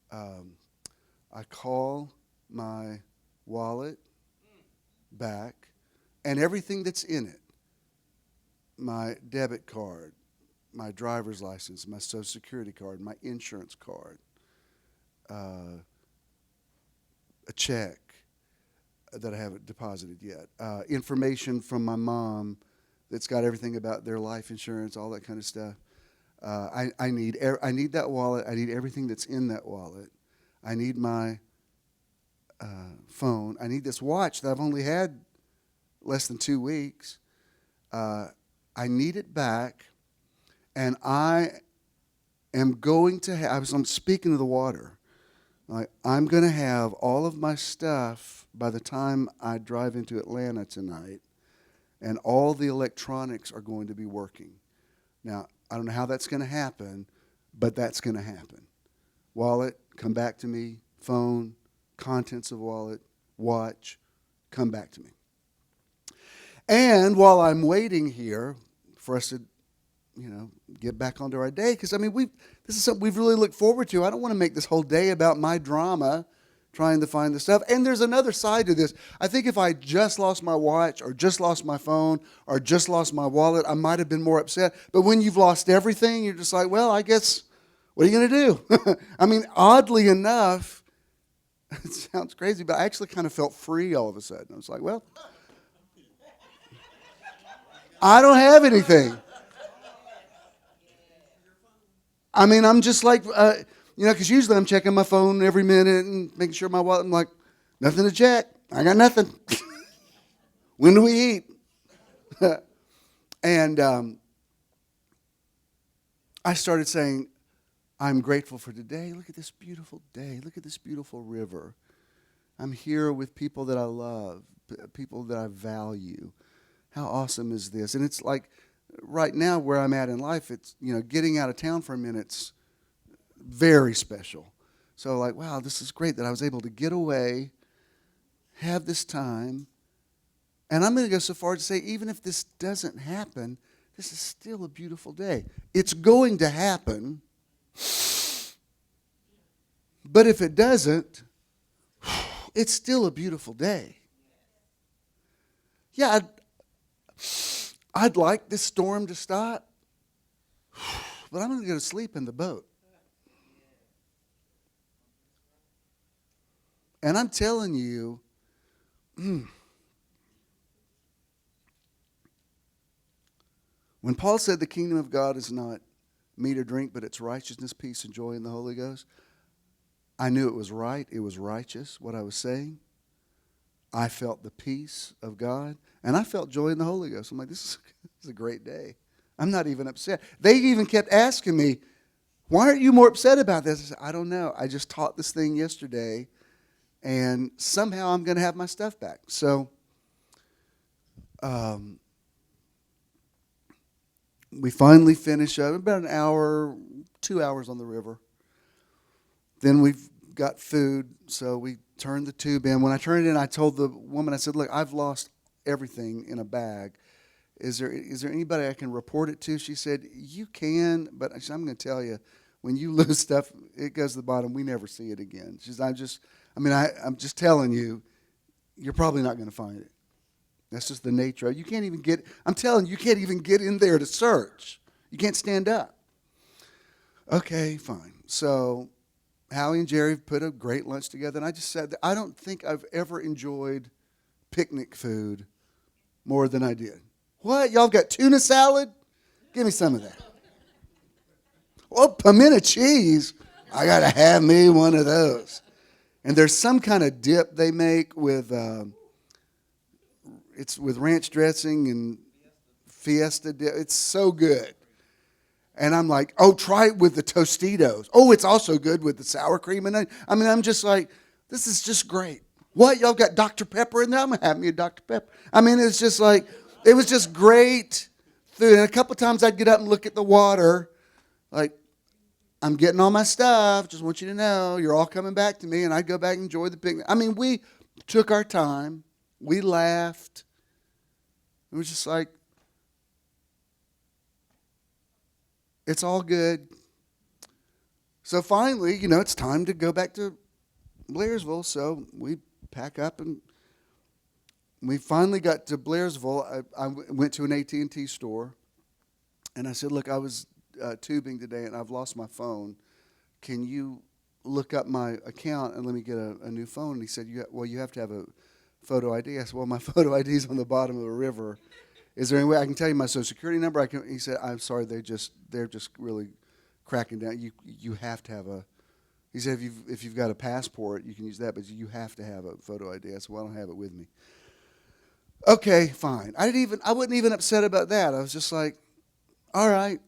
Speaker 1: I call my wallet back and everything that's in it, my debit card, my driver's license, my Social Security card, my insurance card, a check that I haven't deposited yet, information from my mom that's got everything about their life insurance, all that kind of stuff. I need that wallet. I need everything that's in that wallet. I need my phone. I need this watch that I've only had less than 2 weeks. I need it back, and I am going to have. I'm speaking to the water. I'm going to have all of my stuff by the time I drive into Atlanta tonight, and all the electronics are going to be working. Now, I don't know how that's going to happen, but that's going to happen. Wallet, come back to me. Phone, contents of wallet, watch, come back to me. And while I'm waiting here for us to, get back onto our day, because this is something we've really looked forward to. I don't want to make this whole day about my drama trying to find the stuff. And there's another side to this. I think if I just lost my watch or just lost my phone or just lost my wallet, I might have been more upset. But when you've lost everything, you're just like, well, I guess, what are you going to do? Oddly enough, it sounds crazy, but I actually kind of felt free all of a sudden. I was like, well, I don't have anything. I'm just like, because usually I'm checking my phone every minute and making sure my wallet. I'm like, nothing to check. I got nothing. When do we eat? And I started saying, I'm grateful for today. Look at this beautiful day. Look at this beautiful river. I'm here with people that I love, people that I value. How awesome is this? And it's like right now where I'm at in life, it's, getting out of town for a minute's very special. So like, wow, this is great that I was able to get away, have this time. And I'm going to go so far as to say, even if this doesn't happen, this is still a beautiful day. It's going to happen. But if it doesn't, it's still a beautiful day. Yeah, I'd like this storm to stop, but I'm going to go to sleep in the boat. And I'm telling you, when Paul said the kingdom of God is not meat or drink, but it's righteousness, peace, and joy in the Holy Ghost, I knew it was right. It was righteous, what I was saying. I felt the peace of God, and I felt joy in the Holy Ghost. I'm like, this is a great day. I'm not even upset. They even kept asking me, why aren't you more upset about this? I said, I don't know. I just taught this thing yesterday, and somehow I'm going to have my stuff back. So we finally finish up about an hour, 2 hours on the river. Then we've got food, so we turned the tube in. When I turned it in, I told the woman, I said, look, I've lost everything in a bag. Is there anybody I can report it to? She said, you can, but I'm going to tell you, when you lose stuff, it goes to the bottom. We never see it again. She said, I'm just telling you, you're probably not going to find it. That's just the nature of it. You can't even I'm telling you, you can't even get in there to search. You can't stand up. Okay, fine. So Howie and Jerry put a great lunch together, and I just said that I don't think I've ever enjoyed picnic food more than I did. What? Y'all got tuna salad? Give me some of that. Well, pimento cheese. I got to have me one of those. And there's some kind of dip they make with, it's with ranch dressing and Fiesta dip. It's so good. And I'm like, oh, try it with the Tostitos. Oh, it's also good with the sour cream. And I'm just like, this is just great. What? Y'all got Dr. Pepper in there? I'm going to have me a Dr. Pepper. It's just like, it was just great food. And a couple times I'd get up and look at the water. Like, I'm getting all my stuff. Just want you to know, you're all coming back to me. And I'd go back and enjoy the picnic. We took our time. We laughed. It was just like, it's all good. So finally, it's time to go back to Blairsville. So we pack up, and we finally got to Blairsville. I went to an AT&T store, and I said, look, I was tubing today, and I've lost my phone. Can you look up my account and let me get a new phone? And he said, you have to have a photo ID. I said, well, my photo ID is on the bottom of the river. Is there any way I can tell you my social security number? He said, I'm sorry, they're just really cracking down. You have to have he said, if you've got a passport, you can use that, but you have to have a photo ID. I said, well, I don't have it with me. Okay, fine. I wasn't even upset about that. I was just like, all right.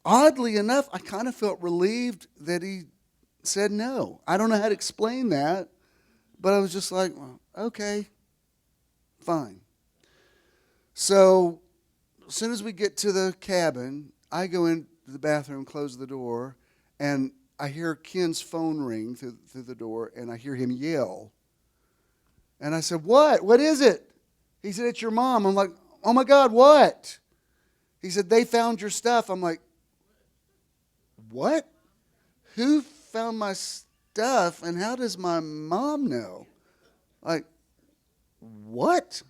Speaker 1: Oddly enough, I kind of felt relieved that he said no. I don't know how to explain that, but I was just like, well, okay, fine. So as soon as we get to the cabin, I go into the bathroom, close the door, and I hear Ken's phone ring through the door, and I hear him yell. And I said, what? What is it? He said, it's your mom. I'm like, oh my God, what? He said, they found your stuff. I'm like, what? Who found my stuff, and how does my mom know? Like, what?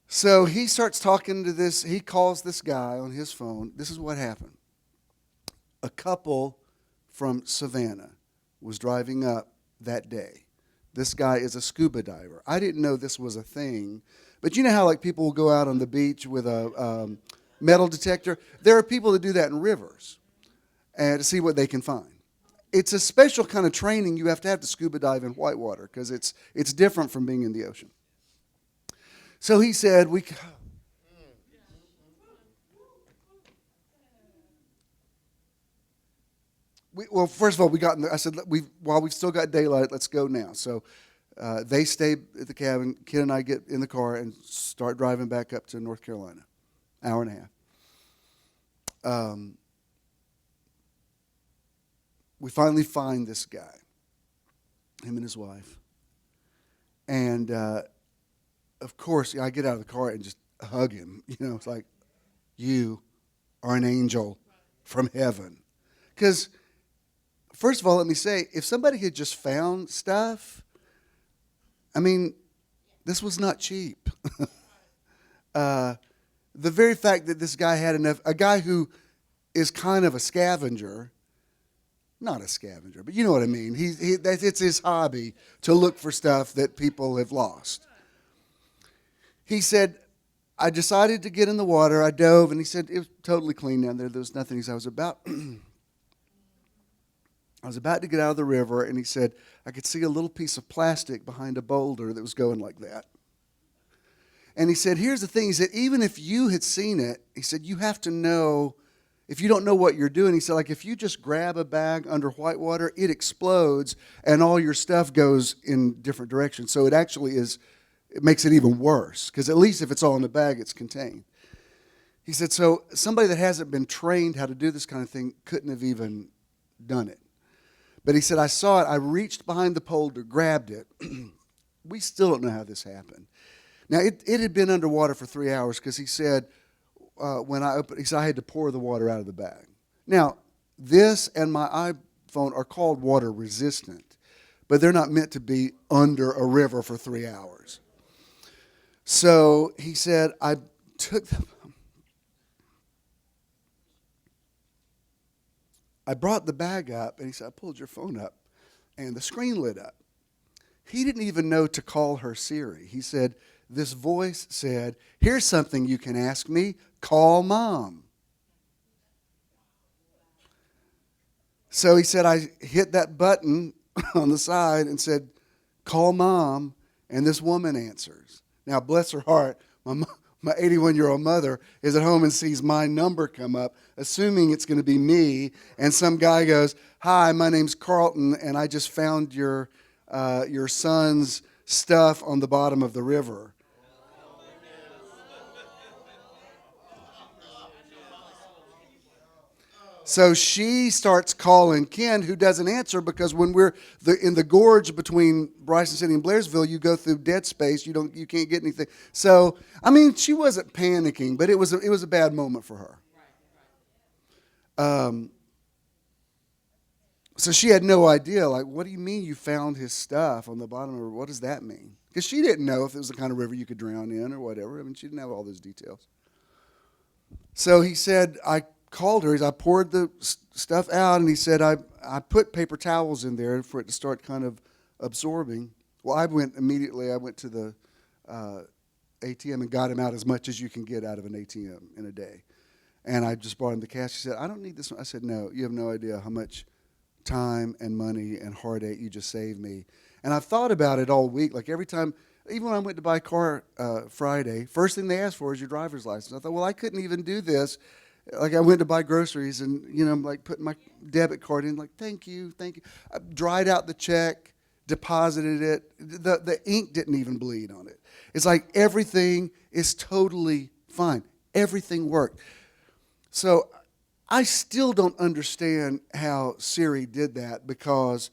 Speaker 1: So he starts talking to this, he calls this guy on his phone. This is what happened. A couple from Savannah was driving up that day. This guy is a scuba diver. I didn't know this was a thing, but you know how people will go out on the beach with a metal detector? There are people that do that in rivers and to see what they can find. It's a special kind of training you have to scuba dive in whitewater because it's different from being in the ocean. So he said, Well, first of all, we got in there. I said, while we've still got daylight, let's go now. So they stay at the cabin. Ken and I get in the car and start driving back up to North Carolina. Hour and a half. We finally find this guy, him and his wife. And, of course, I get out of the car and just hug him. It's like, you are an angel from heaven. Because, first of all, let me say, if somebody had just found stuff, I mean, this was not cheap. The very fact that this guy had enough, a guy who is kind of a scavenger, not a scavenger, but you know what I mean. It's his hobby to look for stuff that people have lost. He said, I decided to get in the water. I dove, and he said it was totally clean down there. There was nothing. He said, I was about to get out of the river, and he said, I could see a little piece of plastic behind a boulder that was going like that. And he said, here's the thing. He said, even if you had seen it, he said, you have to know, if you don't know what you're doing, he said, like if you just grab a bag under white water, it explodes, and all your stuff goes in different directions. So it actually it makes it even worse, because at least if it's all in the bag, it's contained. He said, so somebody that hasn't been trained how to do this kind of thing couldn't have even done it. But he said, I saw it. I reached behind the boulder, grabbed it. We still don't know how this happened. Now, it had been underwater for 3 hours, because he said, when I opened, he said, I had to pour the water out of the bag. Now, this and my iPhone are called water resistant, but they're not meant to be under a river for 3 hours. So he said, I brought the bag up, and he said, I pulled your phone up, and the screen lit up. He didn't even know to call her Siri. He said, this voice said, here's something you can ask me, call Mom. So he said, I hit that button on the side and said, call Mom, and this woman answers. Now, bless her heart, my 81-year-old mother is at home and sees my number come up, assuming it's going to be me, and some guy goes, hi, my name's Carlton, and I just found your son's stuff on the bottom of the river. So she starts calling Ken, who doesn't answer, because when we're in the gorge between Bryson City and Blairsville, you go through dead space. You can't get anything. So I mean, she wasn't panicking, but it was a bad moment for her. So she had no idea. Like, what do you mean you found his stuff on the bottom of the river? What does that mean? Because she didn't know if it was the kind of river you could drown in or whatever. I mean, she didn't have all those details. So he said, I called her. I poured the stuff out, and he said, I put paper towels in there for it to start kind of absorbing. Well, I went to the ATM and got him out as much as you can get out of an ATM in a day. And I just brought him the cash. He said, I don't need this one. I said, no, you have no idea how much time and money and heartache you just saved me. And I've thought about it all week. Like every time, even when I went to buy a car Friday, first thing they asked for is your driver's license. I thought, well, I couldn't even do this. Like I went to buy groceries and, I'm like putting my debit card in, like, thank you. I dried out the check, deposited it. The ink didn't even bleed on it. It's like everything is totally fine. Everything worked. So I still don't understand how Siri did that, because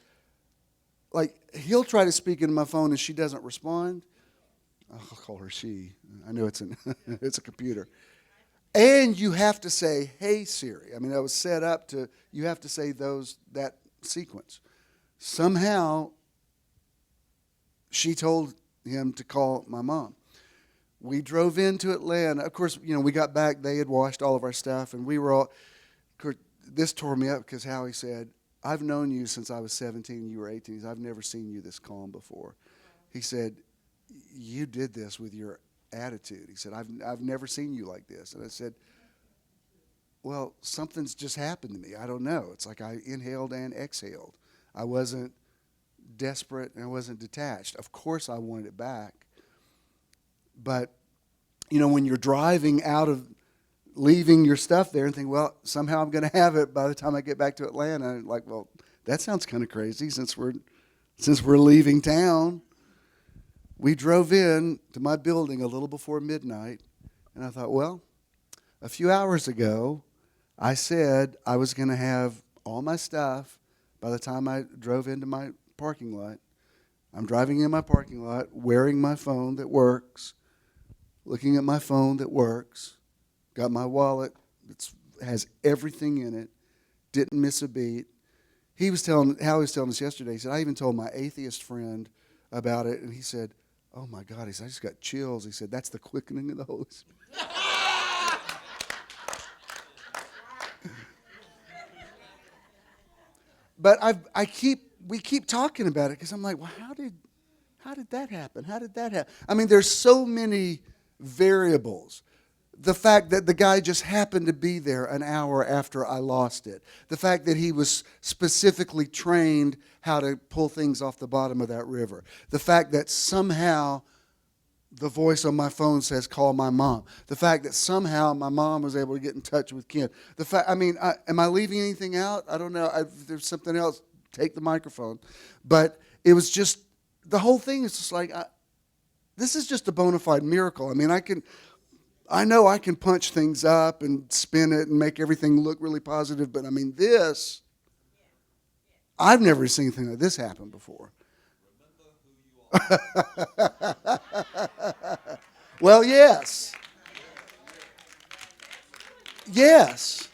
Speaker 1: like he'll try to speak into my phone and she doesn't respond. I'll call her she. I know it's a computer. And you have to say, hey, Siri. I mean, that was set up to, you have to say that sequence. Somehow, she told him to call my mom. We drove into Atlanta. Of course, we got back. They had washed all of our stuff, and we were all, of course, this tore me up because Howie said, I've known you since I was 17 and you were 18. He said, I've never seen you this calm before. He said, you did this with your attitude. He said, I've never seen you like this. And I said, well, something's just happened to me. I don't know. It's like I inhaled and exhaled. I wasn't desperate and I wasn't detached. Of course I wanted it back. But, when you're driving out of leaving your stuff there and think, well, somehow I'm going to have it by the time I get back to Atlanta. Like, well, that sounds kind of crazy since we're leaving town. We drove in to my building a little before midnight, and I thought, well, a few hours ago, I said I was going to have all my stuff by the time I drove into my parking lot. I'm driving in my parking lot, wearing my phone that works, looking at my phone that works, got my wallet that has everything in it, didn't miss a beat. Howie was telling us yesterday, he said, I even told my atheist friend about it, and he said, oh my God, he said, I just got chills. He said, that's the quickening of the Holy Spirit. But we keep talking about it because I'm like, well, how did that happen? How did that happen? I mean, there's so many variables. The fact that the guy just happened to be there an hour after I lost it. The fact that he was specifically trained how to pull things off the bottom of that river. The fact that somehow the voice on my phone says, call my mom. The fact that somehow my mom was able to get in touch with Ken. Am I leaving anything out? I don't know. If there's something else, take the microphone. But it was just, the whole thing is just like, this is just a bona fide miracle. I mean, I know I can punch things up and spin it and make everything look really positive, but I mean, I've never seen anything like this happen before. Well, yes. Yes.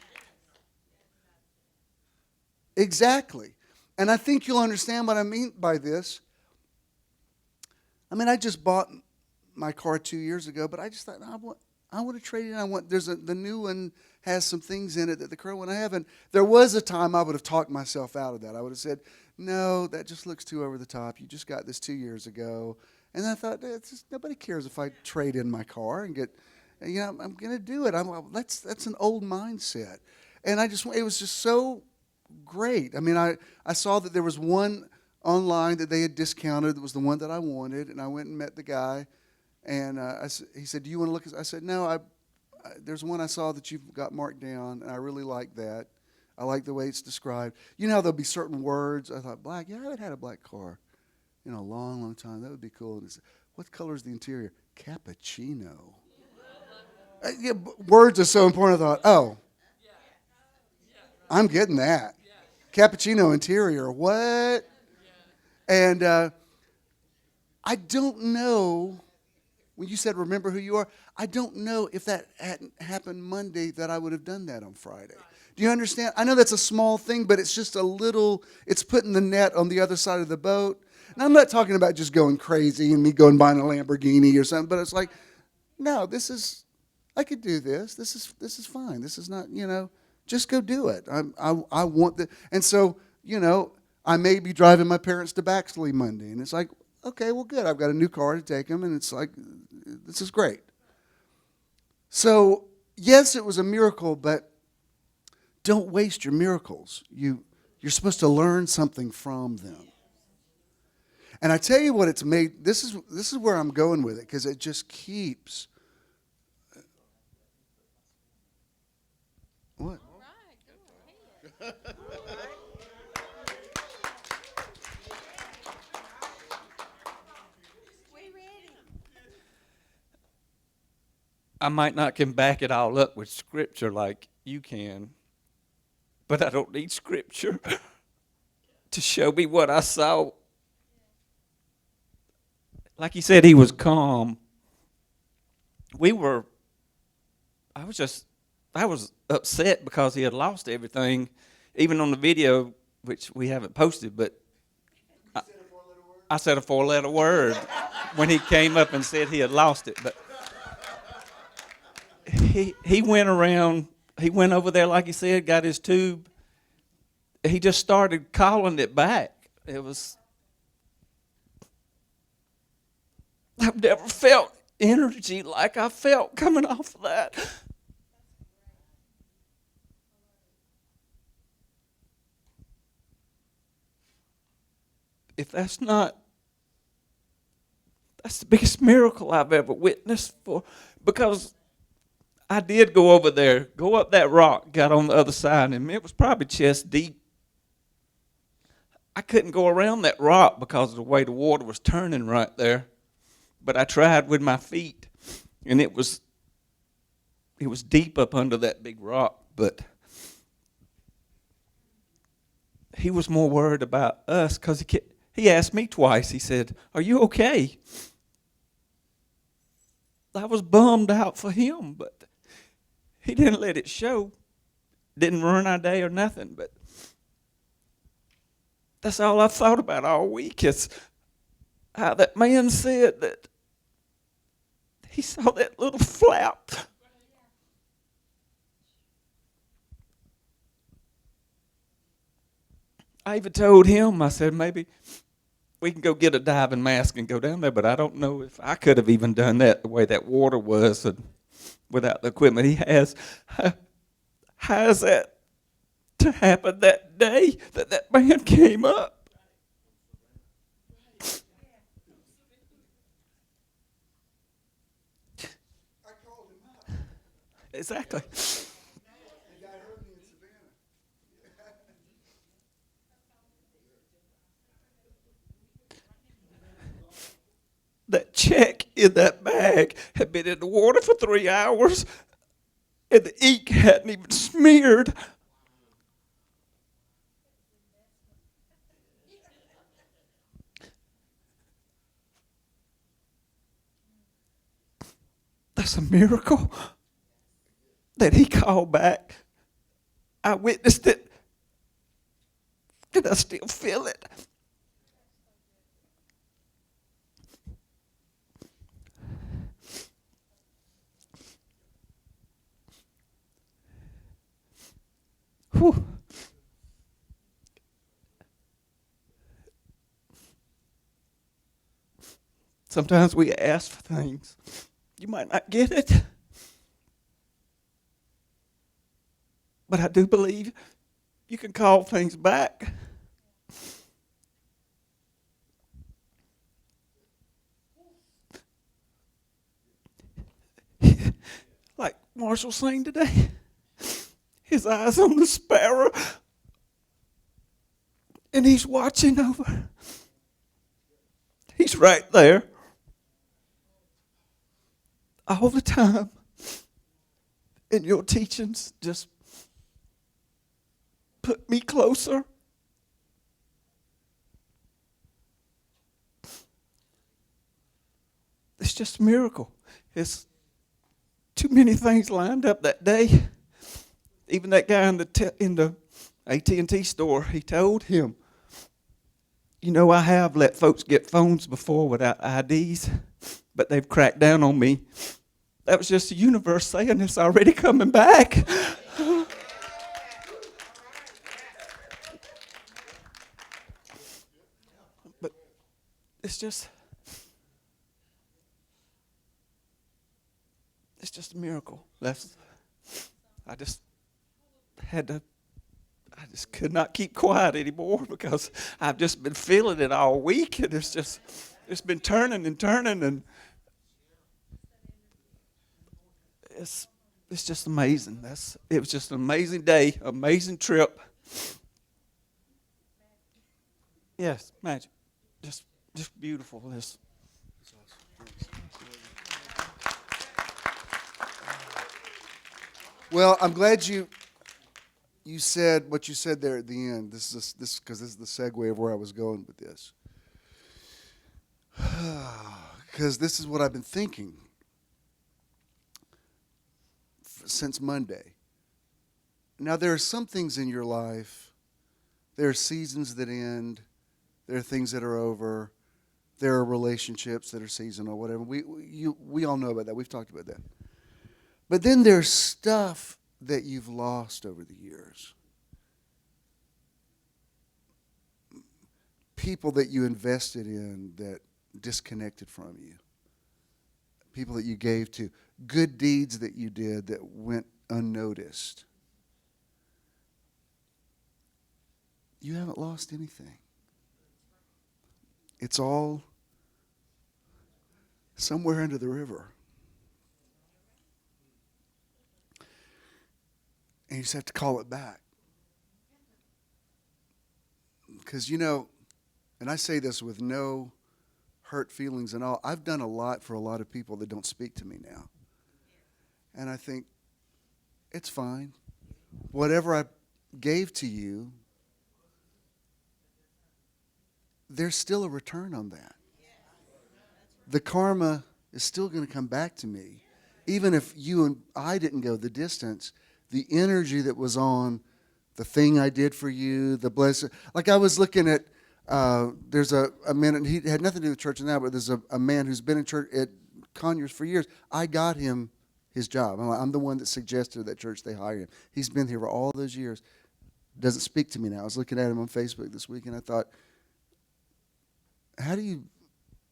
Speaker 1: Exactly. And I think you'll understand what I mean by this. I mean, I just bought my car 2 years ago, but I just thought, I want to trade it in. The new one has some things in it that the current one I haven't. There was a time I would have talked myself out of that. I would have said, no, that just looks too over the top. You just got this 2 years ago. And I thought, nobody cares if I trade in my car and get, I'm going to do it. That's an old mindset. And it was just so great. I mean, I saw that there was one online that they had discounted. That was the one that I wanted. And I went and met the guy. And he said, do you want to look? I said, no, there's one I saw that you've got marked down, and I really like that. I like the way it's described. You know how there'll be certain words. I thought, black, yeah, I haven't had a black car in a long, long time. That would be cool. And he said, what color is the interior? Cappuccino. Words are so important. I thought, oh, I'm getting that. Cappuccino interior, what? And I don't know. When you said, remember who you are, I don't know if that hadn't happened Monday that I would have done that on Friday. Do you understand? I know that's a small thing, but it's just it's putting the net on the other side of the boat. And I'm not talking about just going crazy and me going buying a Lamborghini or something, but it's like, no, I could do this. This is fine. This is not, just go do it. I want that. And so, I may be driving my parents to Baxley Monday, and it's like, okay, well, good. I've got a new car to take them, and it's like, this is great. So, yes, it was a miracle, but don't waste your miracles. You're supposed to learn something from them. And I tell you what it's made, this is where I'm going with it, because it just keeps. What?
Speaker 6: All right, go ahead.
Speaker 3: I might not can back it all up with scripture like you can, but I don't need scripture to show me what I saw. Like he said, he was calm. I was upset because he had lost everything, even on the video, which we haven't posted, but I said a four-letter word when he came up and said he had lost it, but he went around, he went over there, like he said, got his tube. He just started calling it back. I've never felt energy like I felt coming off of that. If that's the biggest miracle I've ever witnessed for, because I did go over there, go up that rock, got on the other side, and it was probably chest deep. I couldn't go around that rock because of the way the water was turning right there. But I tried with my feet, and it was deep up under that big rock. But he was more worried about us because he asked me twice. He said, "Are you okay?" I was bummed out for him, but he didn't let it show. Didn't ruin our day or nothing, but that's all I've thought about all week is how that man said that he saw that little flap. I even told him, I said, maybe we can go get a diving mask and go down there, but I don't know if I could have even done that the way that water was and without the equipment he has. How is that to happen that day that man came up?
Speaker 1: I called him up.
Speaker 3: Exactly.
Speaker 1: The guy heard me in Savannah.
Speaker 3: That check in that bag had been in the water for 3 hours, and the ink hadn't even smeared. That's a miracle that he called back. I witnessed it, and I still feel it. Whew. Sometimes we ask for things. You might not get it. But I do believe you can call things back. Like Marshall sang today. His eyes on the sparrow. And he's watching over. He's right there. All the time. And your teachings just put me closer. It's just a miracle. It's too many things lined up that day. Even that guy in the AT&T store, he told him, "You know, I have let folks get phones before without IDs, but they've cracked down on me." That was just the universe saying it's already coming back. But it's just a miracle. I just could not keep quiet anymore because I've just been feeling it all week, and it's been turning and turning, and it's just amazing. It was just an amazing day, amazing trip. Yes, magic, just beautiful.
Speaker 1: Well, I'm glad you said what you said there at the end. This is because this is the segue of where I was going with this. Because this is what I've been thinking since Monday. Now, there are some things in your life. There are seasons that end. There are things that are over. There are relationships that are seasonal, whatever. We all know about that. We've talked about that. But then there's stuff that you've lost over the years. People that you invested in that disconnected from you. People that you gave to. Good deeds that you did that went unnoticed. You haven't lost anything. It's all somewhere under the river. And you just have to call it back. Because, and I say this with no hurt feelings and all, I've done a lot for a lot of people that don't speak to me now. And I think, it's fine. Whatever I gave to you, there's still a return on that. The karma is still going to come back to me. Even if you and I didn't go the distance, the energy that was on the thing I did for you, the blessing. Like I was looking at, there's a man, and he had nothing to do with church now, but there's a man who's been in church at Conyers for years. I got him his job. I'm the one that suggested that church they hire him. He's been here for all those years. Doesn't speak to me now. I was looking at him on Facebook this week, and I thought, how do you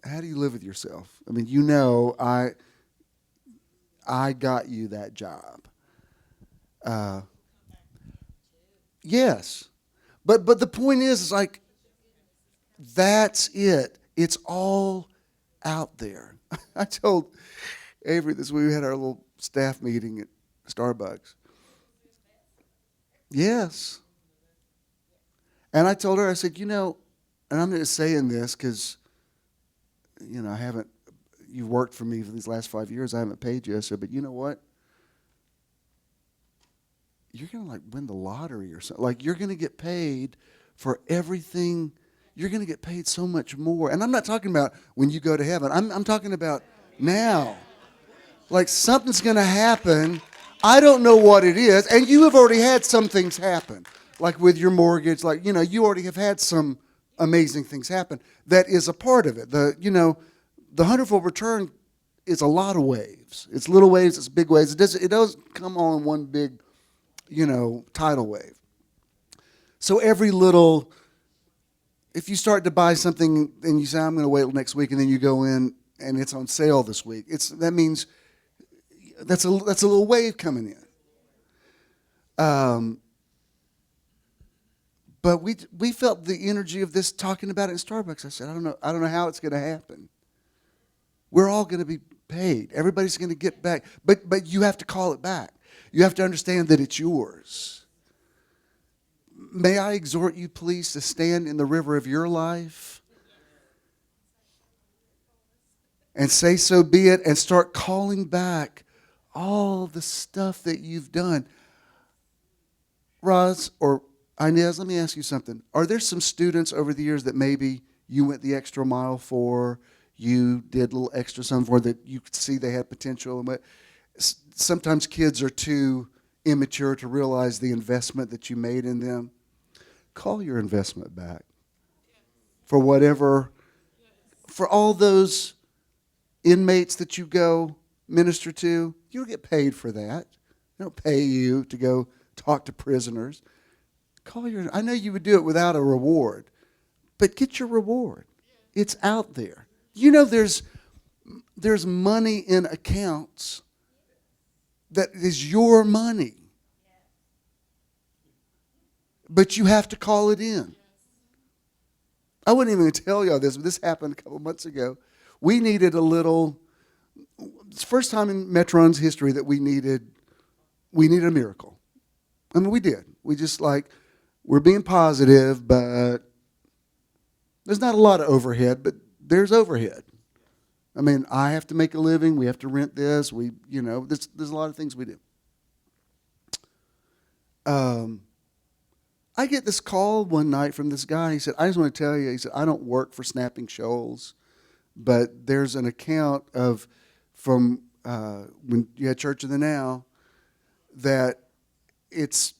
Speaker 1: live with yourself? I mean, I got you that job. Yes. But the point is like, that's it. It's all out there. I told Avery this week, we had our little staff meeting at Starbucks. Yes. And I told her, I said, and I'm just saying this because, you've worked for me for these last 5 years. I haven't paid you. I said, but you know what? You're going to win the lottery or something. You're going to get paid for everything. You're going to get paid so much more. And I'm not talking about when you go to heaven. I'm talking about now. Something's going to happen. I don't know what it is. And you have already had some things happen. Like with your mortgage, you already have had some amazing things happen. That is a part of it. The hundredfold return is a lot of waves. It's little waves, it's big waves. It doesn't come all in one big, tidal wave. So every little, if you start to buy something and you say, I'm going to wait till next week, and then you go in and it's on sale this week, that means that's a little wave coming in. But we felt the energy of this talking about it in Starbucks. I said, I don't know how it's going to happen. We're all going to be paid. Everybody's going to get back. But you have to call it back. You have to understand that it's yours. May I exhort you, please, to stand in the river of your life and say, so be it, and start calling back all the stuff that you've done. Roz or Inez, let me ask you something. Are there some students over the years that maybe you went the extra mile for, you did a little extra something for, that you could see they had potential? And sometimes kids are too immature to realize the investment that you made in them. Call your investment back. For whatever, for all those inmates that you go minister to, you don't get paid for that. They don't pay you to go talk to prisoners. I know you would do it without a reward, but get your reward. It's out there. There's money in accounts that is your money. But you have to call it in. I wouldn't even tell y'all this, but this happened a couple months ago. We needed it's the first time in Metron's history that we needed a miracle. I mean, we did. We just we're being positive, but there's not a lot of overhead, but there's overhead. I mean, I have to make a living. We have to rent this. There's a lot of things we do. I get this call one night from this guy. He said, I just want to tell you, he said, I don't work for Snapping Shoals, but there's an account from when you had Church of the Now, that it's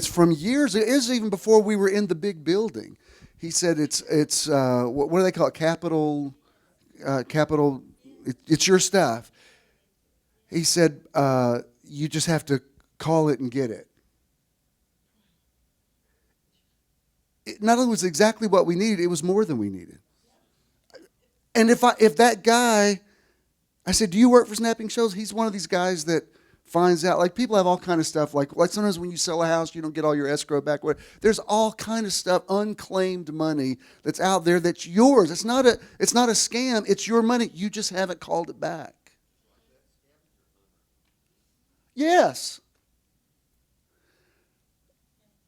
Speaker 1: from years. It is even before we were in the big building. He said it's what do they call it? Capital. It's your stuff. He said you just have to call it and get it. It not only was exactly what we needed, it was more than we needed. And if that guy, I said, do you work for Snapping Shows? He's one of these guys that finds out, people have all kind of stuff, like sometimes when you sell a house, you don't get all your escrow back. There's all kind of stuff, unclaimed money that's out there that's yours. It's not a scam. It's your money. You just haven't called it back. Yes.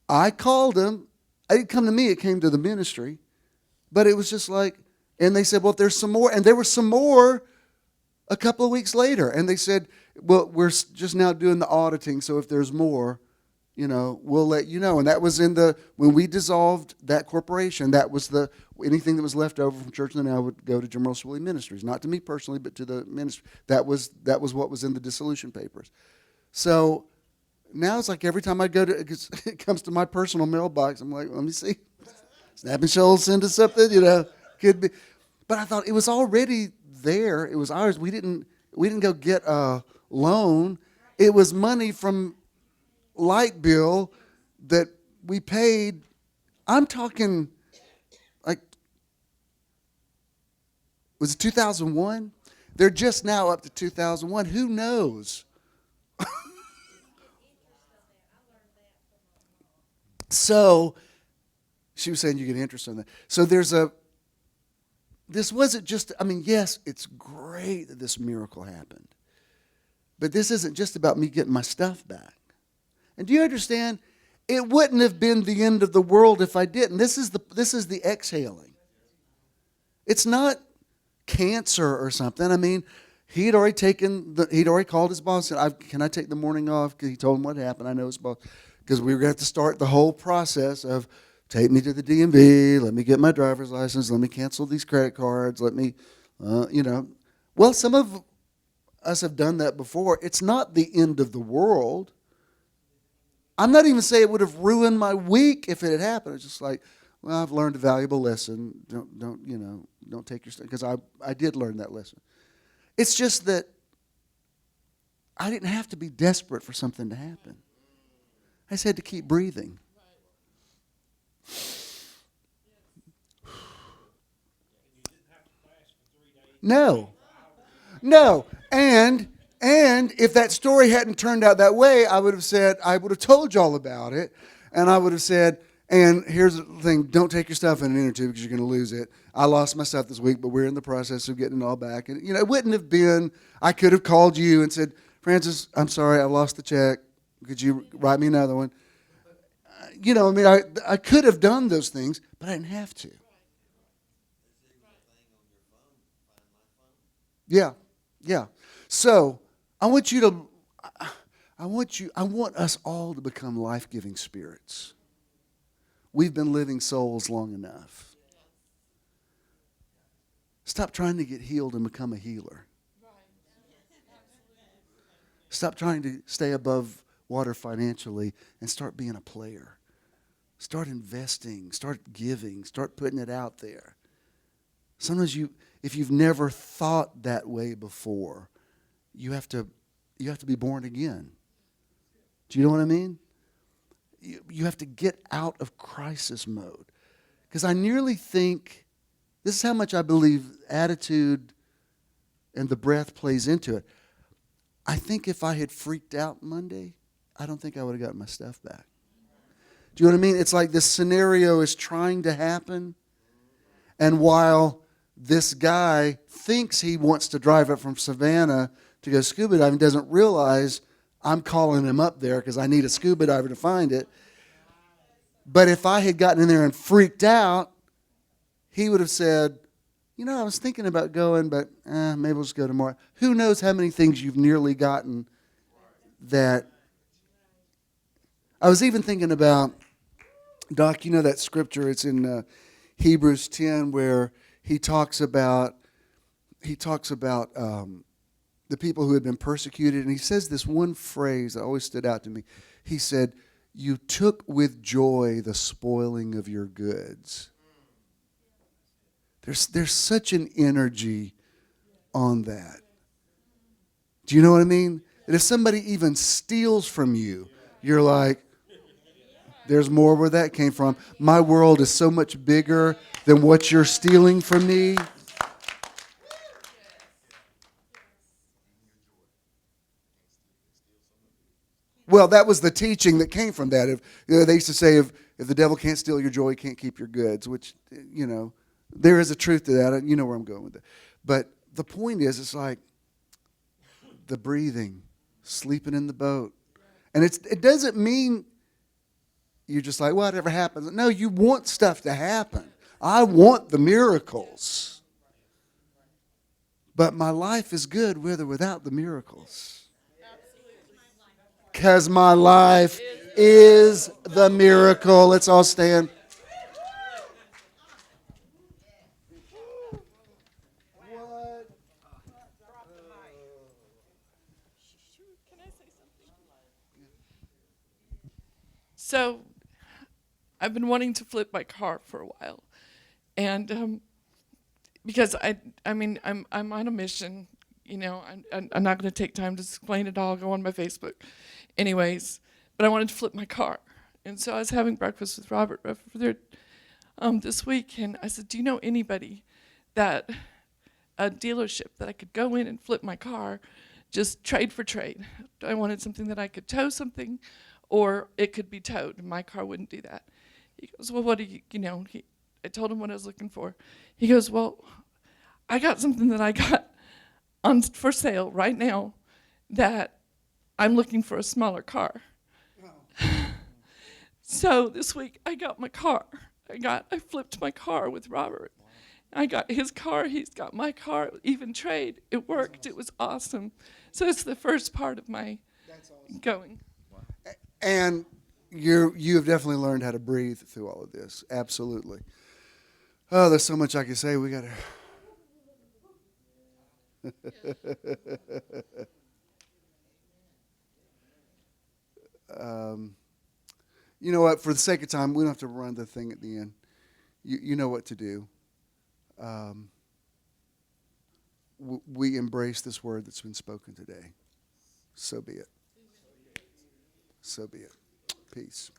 Speaker 1: I called them. It didn't come to me. It came to the ministry. But it was just like, and they said, well, if there's some more. And there was some more a couple of weeks later. And they said, well, we're just now doing the auditing. So if there's more, we'll let you know. And that was when we dissolved that corporation, that was anything that was left over from Church in the Now would go to Jim Earl Swilley Ministries. Not to me personally, but to the ministry. That was what was in the dissolution papers. So now it's like every time I go to, it comes to my personal mailbox, I'm like, let me see. Snap and Shoal send us something, could be. But I thought it was already there. It was ours. We didn't go get a loan. It was money from light bill that we paid. I'm talking like, was it 2001? They're just now up to 2001. Who knows? So she was saying you get interest on that. So this wasn't just, yes, it's great that this miracle happened. But this isn't just about me getting my stuff back. And do you understand? It wouldn't have been the end of the world if I didn't. This is the exhaling. It's not cancer or something. He'd already called his boss and said, can I take the morning off? Because he told him what happened. I know his boss. Because we were going to have to start the whole process of take me to the DMV, let me get my driver's license, let me cancel these credit cards, let me, Well, some of us have done that before. It's not the end of the world. I'm not even saying it would have ruined my week if it had happened. It's just like, well, I've learned a valuable lesson. Don't take your stuff. Because I did learn that lesson. It's just that I didn't have to be desperate for something to happen. I just had to keep breathing. No. And if that story hadn't turned out that way, I would have told y'all about it. And I would have said, and here's the thing, don't take your stuff in an inner tube because you're going to lose it. I lost my stuff this week, but we're in the process of getting it all back. And, it wouldn't have been, I could have called you and said, Francis, I'm sorry, I lost the check. Could you write me another one? I could have done those things, but I didn't have to. Yeah. So I want us all to become life-giving spirits. We've been living souls long enough. Stop trying to get healed and become a healer. Stop trying to stay above water financially and start being a player. Start investing, start giving, start putting it out there. Sometimes if you've never thought that way before, you have to be born again. Do you know what I mean? You have to get out of crisis mode. Because I nearly think, this is how much I believe attitude and the breath plays into it. I think if I had freaked out Monday, I don't think I would have gotten my stuff back. Do you know what I mean? It's like this scenario is trying to happen, and while this guy thinks he wants to drive up from Savannah to go scuba diving, doesn't realize I'm calling him up there because I need a scuba diver to find it. But if I had gotten in there and freaked out, he would have said, I was thinking about going, but maybe we'll just go tomorrow. Who knows how many things you've nearly gotten that. I was even thinking about, Doc, that scripture, it's in Hebrews 10 where he talks about the people who had been persecuted, and he says this one phrase that always stood out to me. He said, you took with joy the spoiling of your goods. There's such an energy on that. Do you know what I mean? That if somebody even steals from you, you're like, there's more where that came from. My world is so much bigger than what you're stealing from me. Well, that was the teaching that came from that. They used to say, if the devil can't steal your joy, he can't keep your goods, which, there is a truth to that. You know where I'm going with it. But the point is, it's like the breathing, sleeping in the boat. And it doesn't mean you're just like, whatever happens. No, you want stuff to happen. I want the miracles. But my life is good with or without the miracles. Because my life is the miracle. Let's all stand.
Speaker 8: So, I've been wanting to flip my car for a while, and because I'm on a mission. You know, I'm not going to take time to explain it all. Go on my Facebook, anyways. But I wanted to flip my car, and so I was having breakfast with Robert this week, and I said, "Do you know anybody that a dealership that I could go in and flip my car, just trade for trade? I wanted something that I could tow something." Or it could be towed. My car wouldn't do that. He goes, well, what do you know? I told him what I was looking for. He goes, well, I got something that I got for sale right now that I'm looking for a smaller car. So this week I got my car. I flipped my car with Robert. I got his car, he's got my car, even trade. It worked, it was awesome. So it's the first part of my going.
Speaker 1: And you have definitely learned how to breathe through all of this. Absolutely. Oh, there's so much I can say. We got to. You know what? For the sake of time, we don't have to run the thing at the end. You know what to do. We embrace this word that's been spoken today. So be it. So be it. Peace.